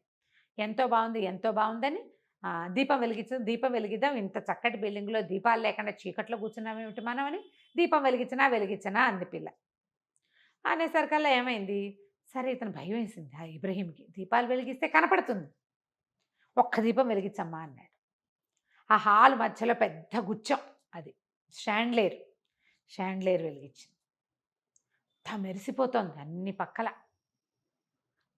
ఎంతో బాగుంది ఎంతో బాగుందని దీపం వెలిగిద్దాం, ఇంత చక్కటి బిల్డింగ్లో దీపాలు లేకుండా చీకట్లో కూర్చున్నామేమిటి మనం అని దీపం వెలిగించనా అంది పిల్ల. అనేసరికల్లా ఏమైంది, సరే ఇతను భయం వేసింది ఆ ఇబ్రహీంకి, దీపాలు వెలిగిస్తే కనపడుతుంది, ఒక్క దీపం వెలిగించమ్మా అన్నాడు. ఆ హాల్ మధ్యలో పెద్ద గుచ్చం, అది షాండ్లేర్ వెలిగించింది. మెరిసిపోతోంది అన్ని పక్కల,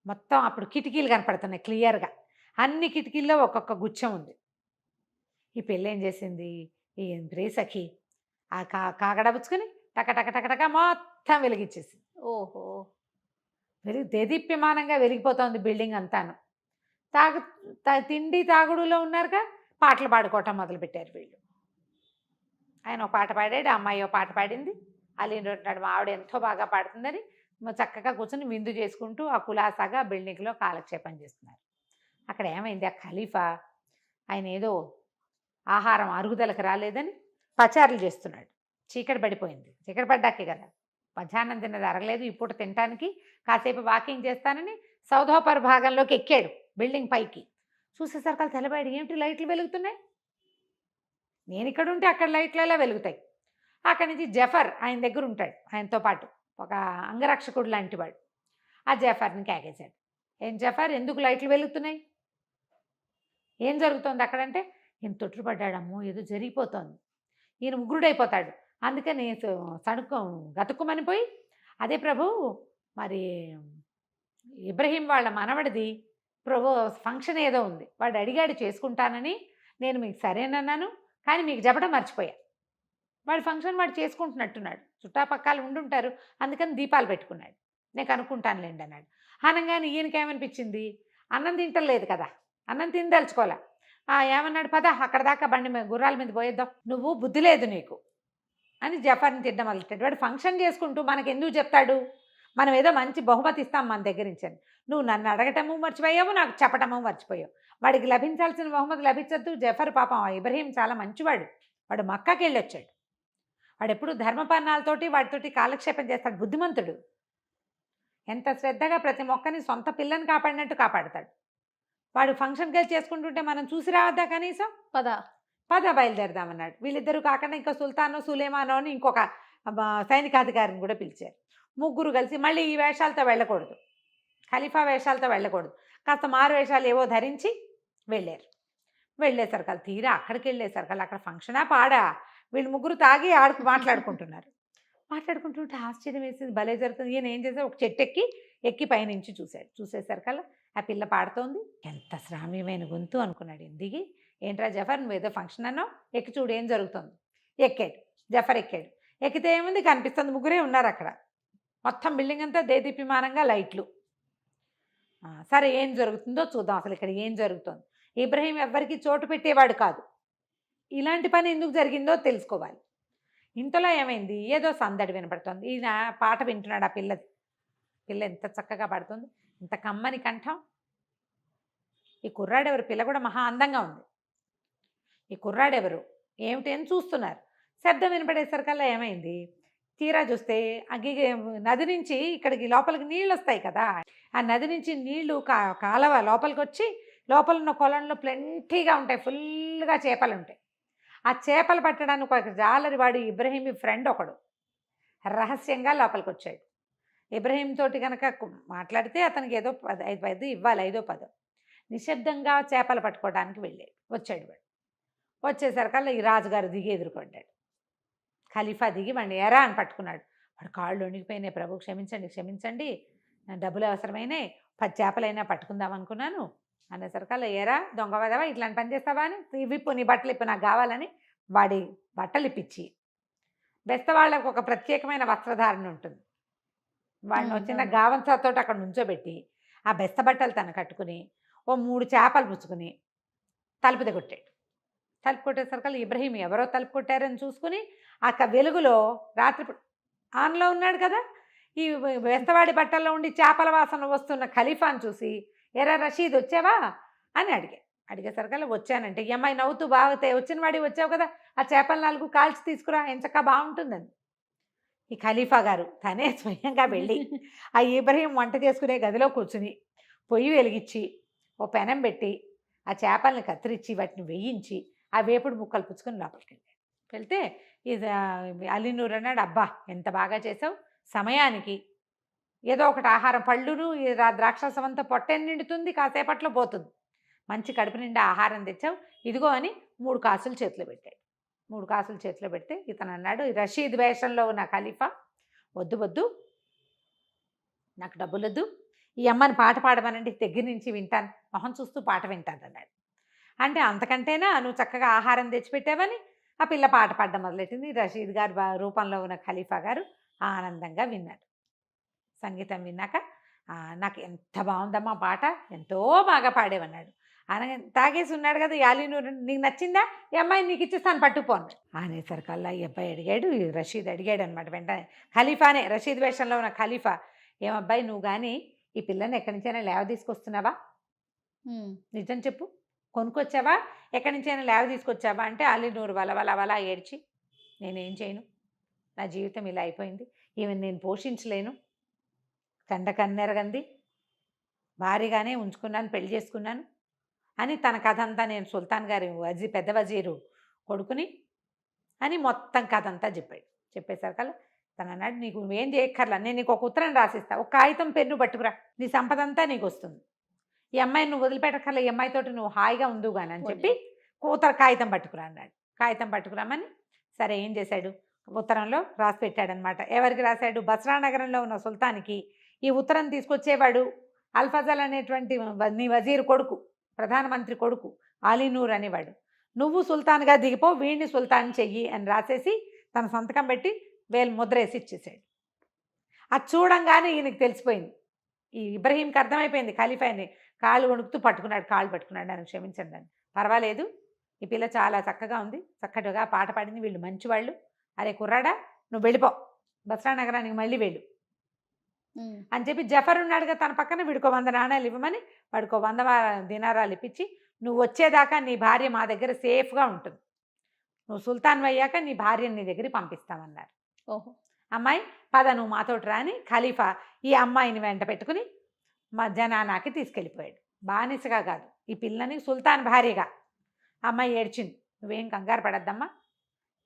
మొత్తం అప్పుడు కిటికీలు కనపడుతున్నాయి క్లియర్గా, అన్ని కిటికీల్లో ఒక్కొక్క గుచ్చం ఉంది. ఈ పెళ్ళి ఏం చేసింది, ఈ ప్రేసఖి ఆ కాగడబుచ్చుకొని టక మొత్తం వెలిగించేసింది. ఓహో, దేదీప్యమానంగా వెలిగిపోతోంది బిల్డింగ్ అంతాను. తిండి తాగుడులో ఉన్నారుగా, పాటలు పాడుకోవటం మొదలుపెట్టారు వీళ్ళు. ఆయన ఒక పాట పాడాడు, అమ్మాయి ఒక పాట పాడింది. అలీంటాడు మా ఆవిడ ఎంతో బాగా పాడుతుందని చక్కగా కూర్చొని విందు చేసుకుంటూ ఆ కులాసాగా బిల్డింగ్లో కాలక్షేపం చేస్తున్నారు. అక్కడ ఏమైంది, ఆ ఖలీఫా ఆయన ఏదో ఆహారం అరుగుదలకు రాలేదని పచారులు చేస్తున్నాడు. చీకటి పడిపోయింది, చీకటి పడ్డాకే కదా మధ్యాహ్నం తిన్నది అరగలేదు, ఇప్పుడు తినటానికి కాసేపు వాకింగ్ చేస్తానని సౌధోపర భాగంలోకి ఎక్కాడు బిల్డింగ్ పైకి. చూసేసరికి తెల్లబాడు, ఏమిటి లైట్లు వెలుగుతున్నాయి, నేను ఇక్కడ ఉంటే అక్కడ లైట్లు ఎలా వెలుగుతాయి. అక్కడి నుంచి జఫర్ ఆయన దగ్గర ఉంటాడు, ఆయనతో పాటు ఒక అంగరక్షకుడు లాంటి వాడు. ఆ జఫర్ని కేకేశాడు, ఏం జఫర్ ఎందుకు లైట్లు వెలుగుతున్నాయి, ఏం జరుగుతోంది అక్కడంటే, ఈయన తొట్టుపడ్డాడమ్మో ఏదో జరిగిపోతోంది, ఈయన ఉగ్రుడైపోతాడు, అందుకని గతుక్కుమనిపోయి అదే ప్రభు మరి ఇబ్రహీం వాళ్ళ మనవడిది ప్రభు ఫంక్షన్ ఏదో ఉంది, వాడు అడిగాడు చేసుకుంటానని, నేను మీకు సరేనన్నాను కానీ మీకు చెప్పడం మర్చిపోయా, వాడి ఫంక్షన్ వాడు చేసుకుంటున్నట్టున్నాడు, చుట్టాపక్కలు ఉండుంటారు, అందుకని దీపాలు పెట్టుకున్నాడు, నేను కనుక్కుంటానులేండి అన్నాడు. అనగానే ఈయనకేమనిపించింది, అన్నం తింటలేదు కదా, అన్నం తినదలుచుకోలే. ఏమన్నాడు, పద అక్కడ దాకా బండి గుర్రాల మీద పోయేద్దాం, నువ్వు బుద్ధి లేదు నీకు అని జఫర్ని తిట్టడం మొదలెట్టాడు. వాడు ఫంక్షన్ చేసుకుంటూ మనకు ఎందుకు చెప్తాడు, మనం ఏదో మంచి బహుమతి ఇస్తాం మన దగ్గర నుంచి అని, నువ్వు నన్ను అడగటము మర్చిపోయావు, నాకు చెప్పటము మర్చిపోయావు, వాడికి లభించాల్సిన బహుమతి లభించద్దు. జఫర్ పాపం ఇబ్రహీం చాలా మంచివాడు, వాడు మక్కాకి వెళ్ళి వచ్చాడు, వాడు ఎప్పుడు ధర్మపన్నాలతోటి వాటితోటి కాలక్షేపం చేస్తాడు, బుద్ధిమంతుడు, ఎంత శ్రద్ధగా ప్రతి మొక్కని సొంత పిల్లని కాపాడినట్టు కాపాడతాడు. వాడు ఫంక్షన్కి వెళ్ళి చేసుకుంటుంటే మనం చూసి రావద్దా కనీసం, పద బయలుదేరదామన్నాడు. వీళ్ళిద్దరూ కాకుండా ఇంకా సుల్తానో సులేమానో అని ఇంకొక సైనికాధికారిని కూడా పిలిచారు. ముగ్గురు కలిసి మళ్ళీ ఈ వేషాలతో వెళ్ళకూడదు, ఖలీఫా వేషాలతో వెళ్ళకూడదు, కాస్త మారు వేషాలు ఏవో ధరించి వెళ్ళేసరికల్ తీరా అక్కడికి వెళ్ళేసరికల్ అక్కడ ఫంక్షనా పాడా, వీళ్ళు ముగ్గురు తాగి మాట్లాడుకుంటుంటే ఆశ్చర్యం వేసింది, భలే జరుగుతుంది. ఈయన ఏం చేశాడు, ఒక చెట్టు ఎక్కి పైనుంచి చూసేసరికల్లా ఆ పిల్ల పాడుతోంది, ఎంత శ్రామ్యమైన గొంతు అనుకున్నాడు. దిగి ఏంట్రా జఫర్ నువ్వు ఏదో ఫంక్షన్ అన్నావు, ఎక్కి చూడు ఏం జరుగుతుంది. జఫర్ ఎక్కాడు, ఎక్కితే ఏముంది కనిపిస్తుంది, ముగ్గురే ఉన్నారు అక్కడ, మొత్తం బిల్డింగ్ అంతా దేదీప్యమానంగా లైట్లు. సరే ఏం జరుగుతుందో చూద్దాం, అసలు ఇక్కడ ఏం జరుగుతుంది. ఇబ్రహీం ఎవ్వరికి చోటు పెట్టేవాడు కాదు, ఇలాంటి పని ఎందుకు జరిగిందో తెలుసుకోవాలి. ఇంతలో ఏమైంది, ఏదో సందడి వినపడుతుంది, ఈయన పాట వింటున్నాడు. ఆ పిల్ల ఎంత చక్కగా పాడుతుంది, ఇంత కమ్మని కంఠం. ఈ కుర్రాడెవరు, పిల్ల కూడా మహా అందంగా ఉంది, ఈ కుర్రాడెవరు ఏమిటి అని చూస్తున్నారు. శబ్దం వినపడేసరికల్లా ఏమైంది, తీరా చూస్తే నది నుంచి ఇక్కడికి లోపలికి నీళ్ళు వస్తాయి కదా, ఆ నది నుంచి నీళ్లు కాలవ లోపలికి వచ్చి లోపల ఉన్న కొలంలో ప్లెంటీగా ఉంటాయి, ఫుల్గా చేపలు ఉంటాయి. ఆ చేపలు పట్టడానికి ఒక జాలరి వాడు ఇబ్రహీం ఫ్రెండ్ ఒకడు రహస్యంగా లోపలికి వచ్చాడు. ఇబ్రహీం తోటి కనుక మాట్లాడితే అతనికి ఏదో 5 ఇవ్వాలి, 5 10. నిశ్శబ్దంగా చేపలు పట్టుకోవడానికి వచ్చాడు వాడు. వచ్చేసరికల్లా ఈ రాజుగారు దిగి ఎదుర్కొంటాడు. ఖలీఫా దిగి వాడిని ఎరా అని పట్టుకున్నాడు. వాడు కాళ్ళు వణికిపోయినాయి. ప్రభు క్షమించండి, క్షమించండి, డబ్బులు అవసరమైనాయి, 10 చేపలైనా పట్టుకుందాం అనుకున్నాను అనేసరికల్లా ఎరా దొంగ వదవా ఇట్లాంటి పని చేస్తావా అని, విప్పు నీ బట్టలు ఇప్పు నాకు కావాలని వాడి బట్టలు ఇప్పించి, బెస్తవాళ్ళకు ఒక ప్రత్యేకమైన వస్త్రధారణ ఉంటుంది, వాడిని వచ్చిన గావంతో అక్కడ నుంచోబెట్టి ఆ బెస్త బట్టలు తను కట్టుకుని ఓ 3 చేపలు పుచ్చుకుని తలుపు కొట్టాడు. తలుపు కొట్టేసరికి ఇబ్రహీం ఎవరో తలుపు కొట్టారని చూసుకుని ఆ వెలుగులో రాత్రి ఆన్లో ఉన్నాడు కదా, ఈ బెస్తవాడి బట్టల్లో ఉండి చేపల వాసన వస్తున్న ఖలీఫాను చూసి ఎరా రషీద్ వచ్చావా అని అడిగేసరికల్లా వచ్చానంటే ఈ అమ్మాయి నవ్వుతూ బాగుతాయి, వచ్చిన వాడి వచ్చావు కదా, ఆ చేపలు 4 కాల్చి తీసుకురా, ఎంచక్క బాగుంటుందని. ఈ ఖలీఫా గారు తనే స్వయంగా వెళ్ళి ఆ ఇబ్రహీం వంట చేసుకునే గదిలో కూర్చుని పొయ్యి వెలిగించి ఓ పెనం పెట్టి ఆ చేపల్ని కత్తిరించి వాటిని వేయించి ఆ వేపుడు ముక్కలు పుచ్చుకొని లోపలికి వెళ్తే ఇది అలీనూర్ అన్నాడు, అబ్బా ఎంత బాగా చేసావు, సమయానికి ఏదో ఒకటి ఆహారం, పళ్ళును ద్రాక్షారసం అంతా పొట్టెని నిండుతుంది, కాసేపట్లో పోతుంది, మంచి కడుపు నిండా ఆహారం తెచ్చావు, ఇదిగో అని 3 కాసులు చేతిలో పెట్టాడు. 3 కాసులు చేతిలో పెడితే ఇతను అన్నాడు, రషీద్ వేషంలో ఉన్న ఖలీఫా, వద్దు నాకు డబ్బులు వద్దు, ఈ అమ్మని పాట పాడమనండి, దగ్గర నుంచి వింటాను, మొహం చూస్తూ పాట వింటాను అన్నాడు. అంటే అంతకంటేనా నువ్వు చక్కగా ఆహారం తెచ్చిపెట్టావని ఆ పిల్ల పాట పాడడం మొదలెట్టింది. రషీద్ గారు రూపంలో ఉన్న ఖలీఫా గారు ఆనందంగా విన్నారు. సంగీతం విన్నాక నాకు ఎంత బాగుందమ్మా పాట, ఎంతో బాగా పాడేవన్నాడు. అనగా తాగేసి ఉన్నాడు కదా యాలీనూరు, నీకు నచ్చిందా, ఈ అమ్మాయి నీకు ఇచ్చిస్తాను పట్టుకుపోను అనేసరికల్లా ఈ అబ్బాయి అడిగాడు, రషీద్ అడిగాడు అనమాట. వెంటనే ఖలీఫానే, రషీద్ వేషంలో ఉన్న ఖలీఫా, ఏమబ్బాయి నువ్వు కానీ ఈ పిల్లని ఎక్కడి నుంచైనా లేవ తీసుకొస్తున్నావా, నిజం చెప్పు, కొనుక్కొచ్చావా, ఎక్కడి నుంచైనా లేవ తీసుకొచ్చావా అంటే అలీనూరు వల ఏడ్చి, నేనేం చేయను, నా జీవితం ఇలా అయిపోయింది, ఈమెను నేను పోషించలేను, కన్నెరగంది, భారీగానే ఉంచుకున్నాను, పెళ్లి చేసుకున్నాను అని తన కథ అంతా నేను సుల్తాన్ గారి పెద్ద వజీరు కొడుకుని అని మొత్తం కథ అంతా చెప్పేసరికల్లా తను అన్నాడు, నీకు నువ్వేం చేయక్కర్లా, నేను నీకు ఒక ఉత్తరం రాసిస్తా, ఒక కాగితం పెన్ను పట్టుకురా, నీ సంపద అంతా నీకు వస్తుంది, ఈ అమ్మాయిని నువ్వు వదిలిపెట్టక్కర్లా, ఈ అమ్మాయితోటి నువ్వు హాయిగా ఉందువు కానీ అని చెప్పి కాగితం పట్టుకురా అన్నాడు. కాగితం పట్టుకురామని సరే ఏం చేశాడు, ఉత్తరంలో రాసి పెట్టాడనమాట. ఎవరికి రాశాడు, బస్రా నగరంలో ఉన్న సుల్తాన్కి ఈ ఉత్తరం తీసుకొచ్చేవాడు అల్ఫజల్ అనేటువంటి నీ వజీర్ కొడుకు, ప్రధానమంత్రి కొడుకు అలీనూర్ అనేవాడు, నువ్వు సుల్తాన్గా దిగిపో, వీడిని సుల్తాన్ చెయ్యి అని రాసేసి తన సంతకం పెట్టి ముద్ర వేసి ఇచ్చేసాడు. అది చూడంగానే ఈయనకి తెలిసిపోయింది, ఈ ఇబ్రహీంకి అర్థమైపోయింది, ఖలీఫాని కాళ్ళు వణుకుతూ కాళ్ళు పట్టుకున్నాడు, నన్ను క్షమించండి అని, పర్వాలేదు, ఈ పిల్ల చాలా చక్కగా ఉంది, చక్కటిగా పాట పాడింది, వీళ్ళు మంచివాళ్ళు, అరే కుర్రాడా నువ్వు వెళ్ళిపో, బస్రా నగరానికి మళ్ళీ వెళ్ళు అని చెప్పి జఫర్ ఉన్నాడుగా తన పక్కన, వీడికో 100 నాణాలు ఇవ్వమని వాడికో 100 దినారాలు ఇప్పించి, నువ్వు వచ్చేదాకా నీ భార్య మా దగ్గర సేఫ్గా ఉంటుంది, నువ్వు సుల్తాన్ అయ్యాక నీ భార్యని నీ దగ్గరికి పంపిస్తామన్నారు. ఓహో, అమ్మాయి పద నువ్వు మాతోటి రాని ఖలీఫా ఈ అమ్మాయిని వెంట పెట్టుకుని జనానాకి తీసుకెళ్ళిపోయాడు. బానిసగా కాదు, ఈ పిల్లని సుల్తాన్ భార్యగా. అమ్మాయి ఏడ్చింది, నువ్వేం కంగారు పడద్దమ్మా,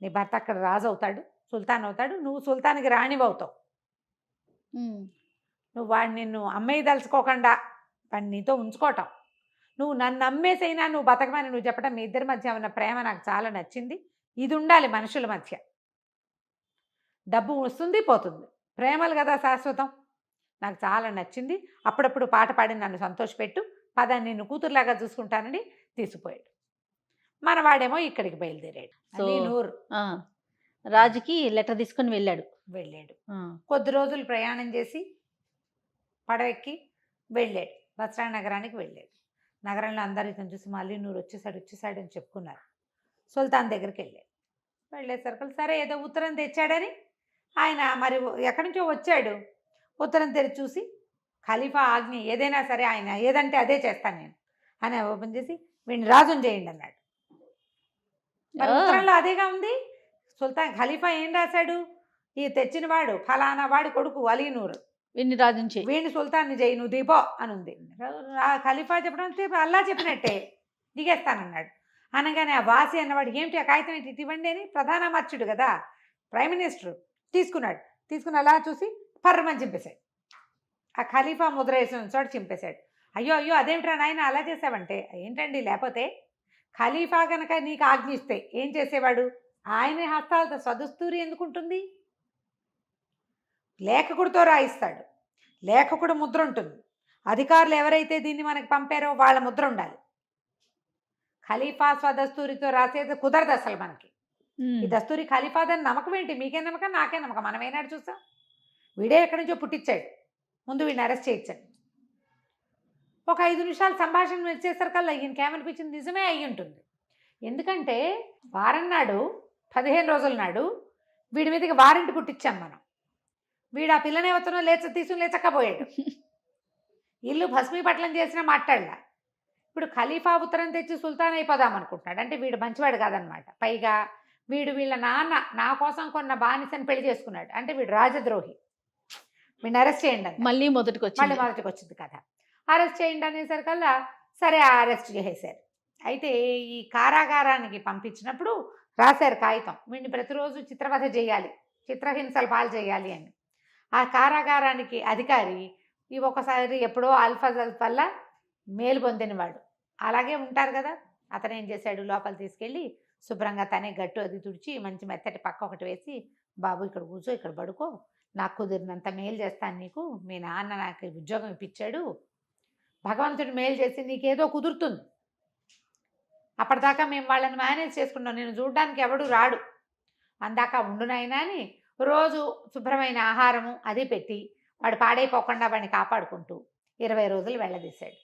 నీ భర్త అక్కడ రాజు అవుతాడు, సుల్తాన్ అవుతాడు, నువ్వు సుల్తాన్కి రాణివవుతావు, నువ్వు వాడిని నిన్ను అమ్మాయి తలుచుకోకుండా వాడిని నీతో ఉంచుకోవటం, నువ్వు నన్ను అమ్మేసైనా నువ్వు బతకమని నువ్వు చెప్పడం, మీ ఇద్దరి మధ్య ఉన్న ప్రేమ నాకు చాలా నచ్చింది, ఇది ఉండాలి మనుషుల మధ్య, డబ్బు వస్తుంది పోతుంది, ప్రేమలు కదా శాశ్వతం, నాకు చాలా నచ్చింది, అప్పుడప్పుడు పాట పాడి నన్ను సంతోషపెట్టు, పద నిన్ను కూతురులాగా చూసుకుంటానని తీసుకుపోయాడు. మనవాడేమో ఇక్కడికి బయలుదేరాడు. అలీనూర్ రాజుకి లెటర్ తీసుకుని వెళ్ళాడు. కొద్ది రోజులు ప్రయాణం చేసి పడవెక్కి వెళ్ళాడు, బస్రా నగరానికి వెళ్ళాడు. నగరంలో అందరూ ఇతను చూసి అలీనూర్ వచ్చేసాడు అని చెప్పుకున్నారు. సుల్తాన్ దగ్గరికి వెళ్ళేసరికి సరే ఏదో ఉత్తరం తెచ్చాడని ఆయన మరి ఎక్కడి నుంచో వచ్చాడు, ఉత్తరం తెరిచి చూసి ఖలీఫా ఆజ్ఞ ఏదైనా సరే ఆయన ఏదంటే అదే చేస్తాను నేను అని ఓపెన్ చేసి వీడిని రాజుని చేయండి అన్నాడు. మరి ఉత్తరంలో అదేగా ఉంది. సుల్తాన్ ఖలీఫా ఏం రాశాడు, ఈ తెచ్చిన వాడు ఫలానా వాడి కొడుకు అలీనూర్, వీడిని రాజుని చేయి, వీడిని సుల్తాన్ని చేయి, నువ్వు దిపో అని ఉంది. ఖలీఫా చెప్పడం అల్లా చెప్పినట్టే దిగేస్తానన్నాడు. అనగానే ఆ వాసి అన్నవాడు ఏమిటి ఆ కాగితం ఇటు ఇవ్వండి అని, ప్రధానమర్చుడు కదా ప్రైమ్ మినిస్టర్ తీసుకున్నాడు, తీసుకుని అలా చూసి పర్రమని చింపేశాడు. ఆ ఖలీఫా ముద్ర వేసిన చోట చింపేశాడు. అయ్యో అయ్యో అదేమిట్రా నాయన అలా చేసావంటే, ఏంటండి లేకపోతే ఖలీఫా కనుక నీకు ఆజ్ఞ ఇస్తే ఏం చేసేవాడు? ఆయన హస్తాలతో స్వదస్తూరి ఎందుకుంటుంది? లేఖకుడితో రాయిస్తాడు, లేఖకుడు ముద్ర ఉంటుంది, అధికారులు ఎవరైతే దీన్ని మనకి పంపారో వాళ్ళ ముద్ర ఉండాలి. ఖలీఫా స్వదస్తూరితో రాసేది కుదరదు అసలు మనకి. ఈ దస్తూరి ఖలీఫాదని నమ్మకం ఏంటి? మీకే నమ్మకం, నాకే నమ్మకం, మనం ఏనాడు చూసాం? వీడే ఎక్కడి నుంచో పుట్టించాడు, ముందు వీడిని అరెస్ట్ చేయించాడు. ఒక 5 నిమిషాలు సంభాషణ వచ్చేసరికల్లా ఈయనకేమనిపించింది? నిజమే అయ్యి ఉంటుంది. ఎందుకంటే వారం నాడు 15 రోజుల నాడు వీడి మీదకి వారెంట్ పుట్టించాం మనం. వీడు ఆ పిల్లనేవతనో తీసుకుని లేచక్కపోయాడు. ఇల్లు భస్మీపట్లం చేసినా మాట్లాడలా. ఇప్పుడు ఖలీఫా ఉత్తరం తెచ్చి సుల్తాన్ అయిపోదాం అనుకుంటున్నాడు. అంటే వీడు మంచివాడు కాదనమాట. పైగా వీళ్ళ నాన్న నా కోసం కొన్న బానిసని పెళ్లి చేసుకున్నాడు. అంటే వీడు రాజద్రోహి. వీడిని అరెస్ట్ చేయండి. మళ్ళీ మొదటికి వచ్చింది కథ. అరెస్ట్ చేయండి అనేసరికల్లా సరే అరెస్ట్ చేసేశారు. అయితే ఈ కారాగారానికి పంపించినప్పుడు రాశారు కాగితం, వీడిని ప్రతిరోజు చిత్రవధ చేయాలి, చిత్రహింసలు పాలు చేయాలి అని. ఆ కారాగారానికి అధికారి ఈ ఒకసారి ఎప్పుడో అల్ఫజల్ వల్ల మేలు పొందినవాడు. అలాగే ఉంటారు కదా. అతను ఏం చేశాడు, లోపల తీసుకెళ్ళి శుభ్రంగా తనే గట్టు అది తుడిచి మంచి మెత్తటి పక్క ఒకటి వేసి, బాబు ఇక్కడ కూర్చో, ఇక్కడ పడుకో, నాకు కుదిరినంత మేలు చేస్తాను నీకు, మీ నాన్న నాకు ఉద్యోగం ఇప్పించాడు, భగవంతుడు మేలు చేసి నీకేదో కుదురుతుంది, అప్పటిదాకా మేము వాళ్ళని మేనేజ్ చేసుకున్నాం, నేను చూడడానికి ఎవడు రాడు, అందాక ఉండునైనా అని రోజు శుభ్రమైన ఆహారము అది పెట్టి వాడు పాడైపోకుండా వాడిని కాపాడుకుంటూ 20 రోజులు వెళ్ళదీశాడు.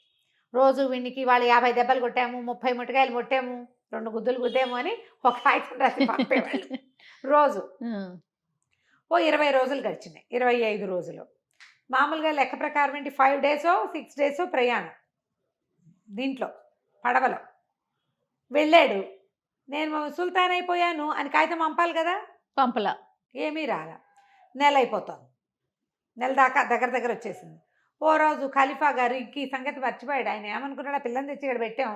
రోజు వీడికి వాళ్ళు 50 దెబ్బలు కొట్టాము, 30 ముట్టకాయలు కొట్టాము, 2 గుద్దులు గుద్దాము అని ఒక కాగితం రాసి పంపేవాళ్ళు రోజు. ఓ 20 రోజులు గడిచినాయి. 25 రోజులు మామూలుగా లెక్క ప్రకారం ఏంటి 5 డేసో 6 డేసో ప్రయాణం దీంట్లో పడవలో వెళ్ళాడు. నేను సుల్తాన్ అయిపోయాను అని కాగితం పంపాలి కదా, పంపలా, ఏమీ రాలా. నెల అయిపోతుంది, నెల దాకా దగ్గర వచ్చేసింది. ఓ రోజు ఖలీఫా గారు ఇంక ఈ సంగతి మర్చిపోయాడు. ఆయన ఏమనుకున్నాడు, ఆ పిల్లని తెచ్చి ఇక్కడ పెట్టాం,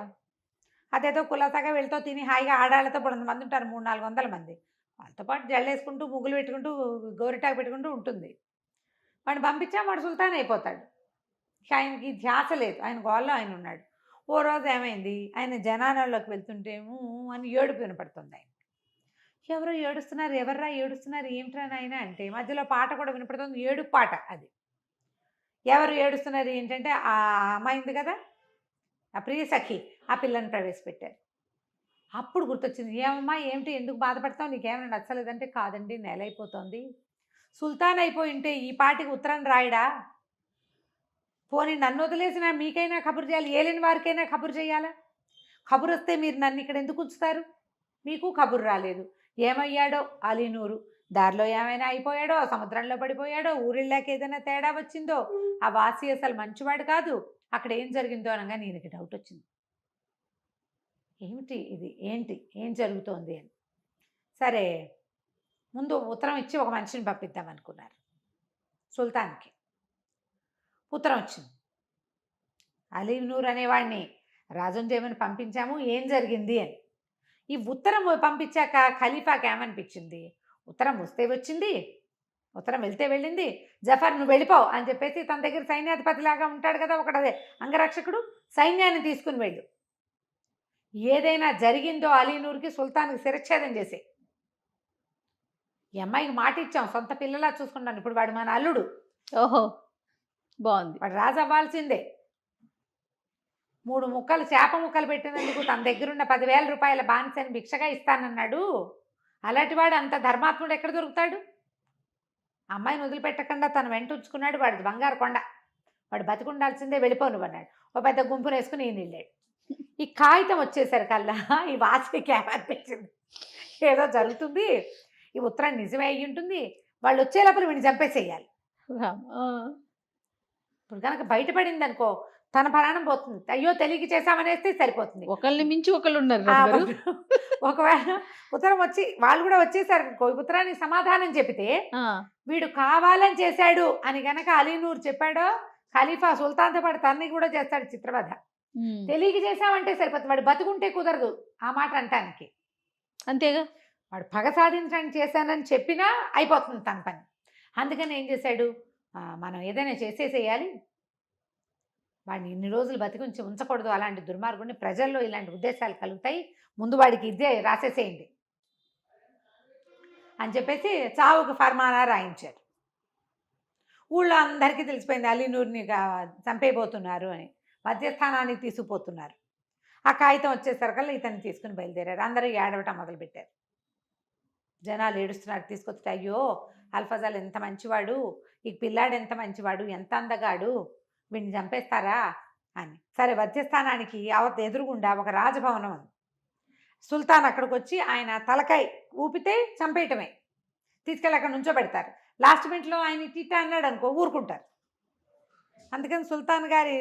అదేదో కులసాగా వెళ్తూ తిని హాయిగా ఆడాళ్ళతో 400 మంది ఉంటారు, 300-400 మంది, వాళ్ళతో పాటు జల్లేసుకుంటూ ముగ్గులు పెట్టుకుంటూ గోరిటాకు పెట్టుకుంటూ ఉంటుంది. వాడిని పంపించాం, వాడు సుల్తాన్ అయిపోతాడు. ఆయనకి ధ్యాస లేదు, ఆయన గోల్లో ఆయన ఉన్నాడు. ఓ రోజు ఏమైంది, ఆయన జనాలలోకి వెళ్తుంటేమో అని ఏడుపు వినపడుతుంది. ఆయన ఎవరో ఏడుస్తున్నారు, ఎవర్రా ఏడుస్తున్నారు ఏమిట్రా నాయన అంటే మధ్యలో పాట కూడా వినపడుతుంది, ఏడుపు పాట. అది ఎవరు ఏడుస్తున్నారు ఏంటంటే ఆ అమ్మాయింది కదా, ఆ ప్రియ సఖి, ఆ పిల్లని ప్రవేశపెట్టారు. అప్పుడు గుర్తొచ్చింది, ఏమమ్మా ఏమిటి, ఎందుకు బాధపడతావు, నీకేమైనా నచ్చలేదంటే, కాదండి నెల అయిపోతుంది, సుల్తాన్ అయిపోయి ఉంటే ఈ పాటికి ఉత్తరం రాయడా, పోనీ నన్ను వదిలేసినా మీకైనా కబురు చేయాలి, ఏలేని వారికైనా కబురు చేయాలా, కబురు వస్తే మీరు నన్ను ఇక్కడ ఎందుకు ఉంచుతారు, మీకు కబురు రాలేదు, ఏమయ్యాడో అలీనూరు, దారిలో ఏమైనా అయిపోయాడో, సముద్రంలో పడిపోయాడో, ఊరిళ్ళకి ఏదైనా తేడా వచ్చిందో, ఆ వాసి అసలు మంచివాడు కాదు, అక్కడ ఏం జరిగిందో అనగా ఈయనకి డౌట్ వచ్చింది, ఏమిటి ఇది, ఏంటి ఏం జరుగుతోంది అని. సరే ముందు ఉత్తరం ఇచ్చి ఒక మనిషిని పంపిద్దాం అనుకున్నారు. సుల్తాన్కి ఉత్తరం వచ్చింది, అలీనూర్ అనేవాడిని రాజుని చేయమని పంపించాము, ఏం జరిగింది అని. ఈ ఉత్తరం పంపించాక ఖలీఫాకి ఏమనిపించింది, ఉత్తరం వస్తే వచ్చింది, ఉత్తరం వెళ్తే వెళ్ళింది, జఫర్ నువ్వు వెళ్ళిపోవు అని చెప్పేసి తన దగ్గర సైన్యాధిపతిలాగా ఉంటాడు కదా ఒకటే అంగరక్షకుడు, సైన్యాన్ని తీసుకుని వెళ్ళు, ఏదైనా జరిగిందో అలీనూర్కి సుల్తాన్కి శిరచ్ఛేదం చేసే. ఈ అమ్మాయికి మాట ఇచ్చాం, సొంత పిల్లలా చూసుకుంటాను, ఇప్పుడు వాడు మన అల్లుడు, ఓహో బాగుంది, వాడు రాజు అవ్వాల్సిందే. 3 ముక్కలు చేప ముక్కలు పెట్టినందుకు తన దగ్గరున్న 10,000 రూపాయల బానిసని భిక్షగా ఇస్తానన్నాడు. అలాంటి వాడు అంత ధర్మాత్ముడు ఎక్కడ దొరుకుతాడు? అమ్మాయిని వదిలిపెట్టకుండా తను వెంట ఉంచుకున్నాడు. వాడిది బంగారు కొండ, వాడు బతికుండాల్సిందే, వెళ్ళిపోను అన్నాడు. ఓ పెద్ద గుంపును వేసుకుని ఈయన వెళ్ళాడు. ఈ కాగితం వచ్చేసరికల్లా ఈ వాసికి ఏమనిపించింది, ఏదో జరుగుతుంది, ఈ ఉత్తరం నిజమే అయ్యి ఉంటుంది, వాళ్ళు వచ్చే లోపల వీడిని చంపేసేయాలి. ఇప్పుడు కనుక బయటపడింది అనుకో తన ప్రాణం పోతుంది, అయ్యో తెలియక చేశామనేస్తే సరిపోతుంది. ఒకళ్ళని మించి ఒకళ్ళు ఉన్నారు. ఒకవేళ ఉత్తరం వచ్చి వాళ్ళు కూడా వచ్చేసారు అనుకో, ఉత్తరానికి సమాధానం చెబితే వీడు కావాలని చేశాడు అని గనక అలీనూర్ చెప్పాడో, ఖలీఫా సుల్తాన్తో పాటు తన్ని కూడా చేస్తాడు చిత్రవధ. తెలియక చేశామంటే సరిపోతుంది, వాడు బతుకుంటే కుదరదు ఆ మాట అంటానికి. అంతేగా, వాడు పగ సాధించడానికి చేశానని చెప్పినా అయిపోతుంది తన పని. అందుకని ఏం చేశాడు, మనం ఏదైనా చేసేసేయాలి, వాడిని ఇన్ని రోజులు బతికించి ఉంచకూడదు, అలాంటి దుర్మార్గుడిని, ప్రజల్లో ఇలాంటి ఉద్దేశాలు కలుగుతాయి, ముందు వాడికి ఇదే రాసేసేయండి అని చెప్పేసి చావుకు ఫర్మానా రాయించారు. ఊళ్ళో అందరికీ తెలిసిపోయింది అలీనూర్ని చంపేయబోతున్నారు అని, మధ్యస్థానానికి తీసుకుపోతున్నారు. ఆ కాగితం వచ్చేసరికల్లా ఇతన్ని తీసుకుని బయలుదేరారు. అందరూ ఏడవటం మొదలుపెట్టారు. జనాలు ఏడుస్తున్నారు తీసుకొచ్చి, అయ్యో అల్ఫజల్ ఎంత మంచివాడు, ఈ పిల్లాడు ఎంత మంచివాడు, ఎంత అందగాడు, వీడిని చంపేస్తారా అని. సరే, మధ్యస్థానానికి ఎదురుగుండా ఒక రాజభవనం ఉంది. సుల్తాన్ అక్కడికి వచ్చి ఆయన తలకాయ ఊపితే చంపేయటమే, తీసుకెళ్ళి అక్కడ నుంచో పెడతారు. లాస్ట్ మినిట్లో ఆయన టిట్ట అన్నాడు అనుకో, ఊరుకుంటారు. అందుకని సుల్తాన్ గారి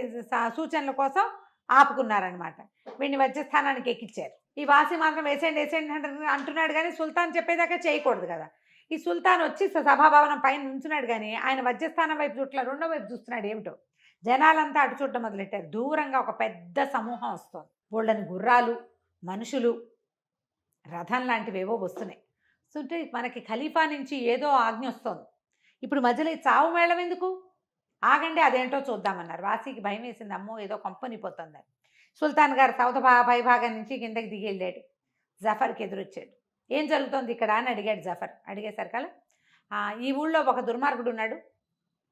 సూచనల కోసం ఆపుకున్నారనమాట. వీడిని మధ్యస్థానానికి ఎక్కించారు. ఈ వాసి మాత్రం వేసేయండి వేసేయండి అంటున్నాడు, కానీ సుల్తాన్ చెప్పేదాకా చేయకూడదు కదా. ఈ సుల్తాన్ వచ్చి సభాభవనం పైన ఉంచున్నాడు, కానీ ఆయన మధ్యస్థానం వైపు చుట్ల రెండో వైపు చూస్తున్నాడు. ఏమిటో జనాలంతా అటు చూడటం మొదలెట్టారు. దూరంగా ఒక పెద్ద సమూహం వస్తుంది. బోళ్ళని గుర్రాలు, మనుషులు, రథం లాంటివేవో వస్తున్నాయి. అంటే మనకి ఖలీఫా నుంచి ఏదో ఆజ్ఞ వస్తుంది. ఇప్పుడు మధ్యలో ఈ చావు మేళం ఎందుకు, ఆగండి అదేంటో చూద్దామన్నారు. వాసికి భయం వేసింది, అమ్మో ఏదో కంపనిపోతుందని. సుల్తాన్ గారు సౌత పైభాగం నుంచి కిందకి దిగి వెళ్ళాడు. జఫర్కి ఎదురొచ్చాడు. ఏం జరుగుతోంది ఇక్కడ అని అడిగాడు జఫర్. అడిగేసరికల ఈ ఊళ్ళో ఒక దుర్మార్గుడు ఉన్నాడు,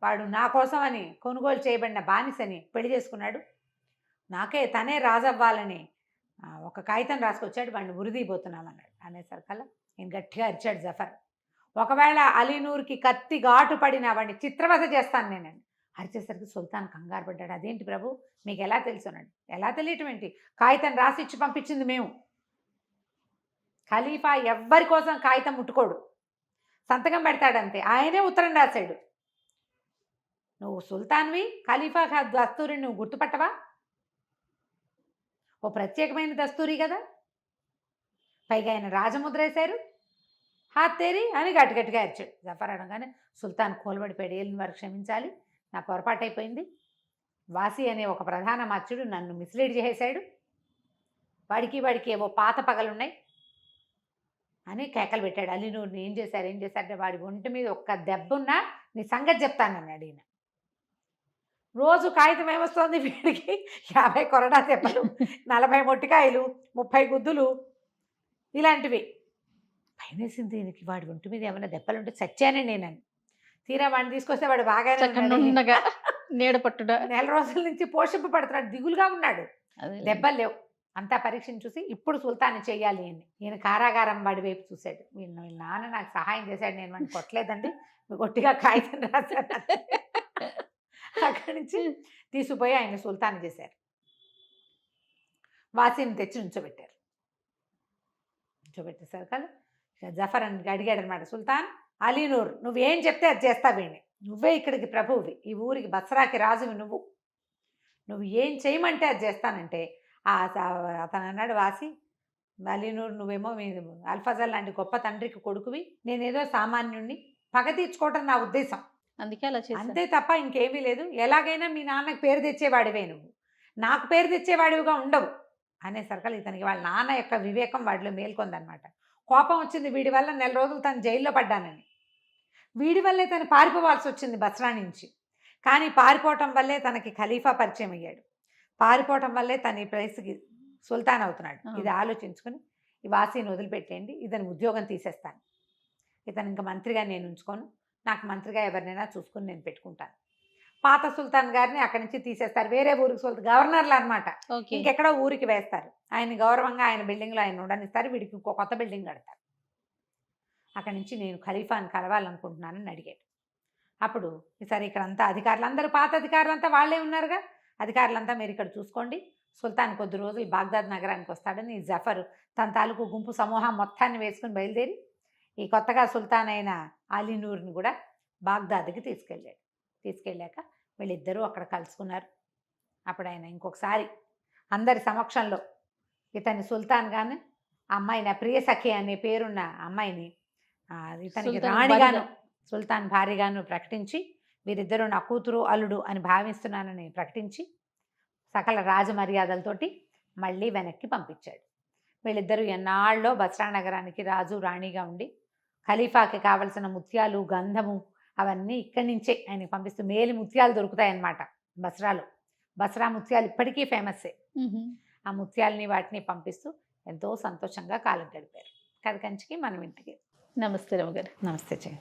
వాడు నా కోసం అని కొనుగోలు చేయబడిన బానిసని పెళ్లి చేసుకున్నాడు, నాకే తనే రాజవ్వాలని ఒక కాగితం రాసుకొచ్చాడు, వాడిని ఉరిదీయబోతున్నామన్నాడు. అనేసరికల్లా నేను గట్టిగా అరిచాడు జఫర్, ఒకవేళ అలీనూర్కి కత్తి ఘాటు పడినా వాడిని చిత్రవధ చేస్తాను నేనండి. అరిచేసరికి సుల్తాన్ కంగారు పడ్డాడు. అదేంటి ప్రభు, మీకు ఎలా తెలుసు అన్నాడు. ఎలా తెలియటం ఏంటి, కాగితం రాసి ఇచ్చి పంపించింది మేము. ఖలీఫా ఎవ్వరి కోసం కాగితం ముట్టుకోడు, సంతకం పెడతాడంతే, ఆయనే ఉత్తరం రాశాడు. నువ్వు సుల్తాన్వి, ఖలీఫా దస్తూరిని నువ్వు గుర్తుపట్టవా, ఓ ప్రత్యేకమైన దస్తూరి కదా, పైగా ఆయన రాజముద్ర వేశారు, హాత్ తేరి అని గట్టిగట్టిగా అరిచాడు. జఫర్ అనగానే సుల్తాన్ కోల్బడిపోయాడు. ఏలిన వారు క్షమించాలి, నా పొరపాటు అయిపోయింది, వాసి అనే ఒక ప్రధాన మత్స్యుడు నన్ను మిస్లీడ్ చేసేశాడు, వాడికి ఏవో పాత పగలున్నాయి అని కేకలు పెట్టాడు. అలీనూర్ని ఏం చేశారంటే వాడి ఒంటి మీద ఒక్క దెబ్బున్నా నీ సంగతి చెప్తానన్నాడు ఈయన. రోజు కాగితం ఏమొస్తుంది వీడికి, 50 కొరడా దెబ్బలు, 40 మొట్టికాయలు, 30 గుద్దులు, ఇలాంటివి. భయమేసింది దీనికి, వాడి ఒంటి మీద ఏమైనా దెబ్బలుంటే చచ్చానే నేనని. తీరా వాడిని తీసుకొస్తే వాడు బాగానే నీడ పట్టుడా, నెల రోజుల నుంచి పోషింపబడుతున్నాడు, దిగులుగా ఉన్నాడు, దెబ్బలు లేవు. అంతా పరీక్షను చూసి ఇప్పుడు సుల్తాన్ని చెయ్యాలి అని ఈయన కారాగారం వాడి వైపు చూశాడు. వీళ్ళ నాన్న నాకు సహాయం చేశాడు, నేను వాడిని కొట్టలేదండి, గట్టిగా కాగితం రాశాడు. అక్కడి నుంచి తీసుకుపోయి ఆయన సుల్తాన్ చేశారు. వాసిని తెచ్చి నుంచోబెట్టారు. నుంచోబెట్టేసరికి జఫర్ అని అడిగాడు అనమాట, సుల్తాన్ అలీనూర్ నువ్వేం చెప్తే అది చేస్తా వీడిని, నువ్వే ఇక్కడికి ప్రభువువి, ఈ ఊరికి బస్రాకి రాజువి, నువ్వు ఏం చేయమంటే అది చేస్తానంటే అతను అన్నాడు, వాసి అలీనూర్ నువ్వేమో మీ అల్ఫజల్ లాంటి గొప్ప తండ్రికి కొడుకువి, నేనేదో సామాన్యుణ్ణి, పగ తీర్చుకోవటం నా ఉద్దేశం, అందుకే అలా చేశాను, అంతే తప్ప ఇంకేమీ లేదు. ఎలాగైనా మీ నాన్నకు పేరు తెచ్చేవాడివే నువ్వు, నాకు పేరు తెచ్చేవాడివిగా ఉండవు అనేసరికి ఇతనికి వాళ్ళ నాన్న యొక్క వివేకం వాడిలో మేల్కొందనమాట. కోపం వచ్చింది వీడి వల్ల, నెల రోజులు తను జైల్లో పడ్డానని, వీడి వల్లే తను పారిపోవాల్సి వచ్చింది బస్రా నుంచి. కానీ పారిపోవటం వల్లే తనకి ఖలీఫా పరిచయం అయ్యాడు, పారిపోవటం వల్లే తన ఈ ప్లేస్కి సుల్తాన్ అవుతున్నాడు. ఇది ఆలోచించుకుని ఈ వాసిని వదిలిపెట్టేయండి, ఇతని ఉద్యోగం తీసేస్తాను, ఇతను ఇంకా మంత్రిగా నేను ఉంచుకోను, నాకు మంత్రిగా ఎవరినైనా చూసుకుని నేను పెట్టుకుంటాను. పాత సుల్తాన్ గారిని అక్కడి నుంచి తీసేస్తారు, వేరే ఊరికి గవర్నర్లు అనమాట, ఇంకెక్కడో ఊరికి వేస్తారు. ఆయన గౌరవంగా ఆయన బిల్డింగ్లో ఆయన ఉండనిస్తారు, వీడికి ఇంకో కొత్త బిల్డింగ్ కడతారు. అక్కడి నుంచి నేను ఖలీఫాని కలవాలనుకుంటున్నానని అడిగాడు. అప్పుడు సరే ఇక్కడ అంతా అధికారులందరూ పాత అధికారులంతా వాళ్ళే ఉన్నారుగా, అధికారులంతా మీరు ఇక్కడ చూసుకోండి, సుల్తాన్ కొద్ది రోజులు బాగ్దాద్ నగరానికి వస్తాడని ఈ జఫర్ తన తాలూకు గుంపు సమూహం మొత్తాన్ని వేసుకుని బయలుదేరి ఈ కొత్తగా సుల్తాన్ అయిన అలీనూర్ని కూడా బాగ్దాద్కి తీసుకెళ్ళాక వీళ్ళిద్దరూ అక్కడ కలుసుకున్నారు. అప్పుడు ఆయన ఇంకొకసారి అందరి సమక్షంలో ఇతని సుల్తాన్ గాను, అమ్మాయిని ప్రియసఖి అనే పేరున్న అమ్మాయిని ఇతనికి రాణిగాను సుల్తాన్ భార్యగాను ప్రకటించి, వీరిద్దరూ నా కూతురు అల్లుడు అని భావిస్తున్నానని ప్రకటించి సకల రాజమర్యాదలతోటి మళ్ళీ వెనక్కి పంపించాడు. వీళ్ళిద్దరూ ఎన్నాళ్ళలో బస్రా నగరానికి రాజు రాణిగా ఉండి ఖలీఫాకి కావలసిన ముత్యాలు, గంధము అవన్నీ ఇక్కడి నుంచే ఆయనకి పంపిస్తూ మేలి ముత్యాలు దొరుకుతాయి అన్నమాట. బసరా ముత్యాలు ఇప్పటికీ ఫేమస్సే. ఆ ముత్యాలని వాటిని పంపిస్తూ ఎంతో సంతోషంగా కాలం గడిపారు. కథ కంచికి మనం ఇంటికి. నమస్తే రమగారు. నమస్తే జయ.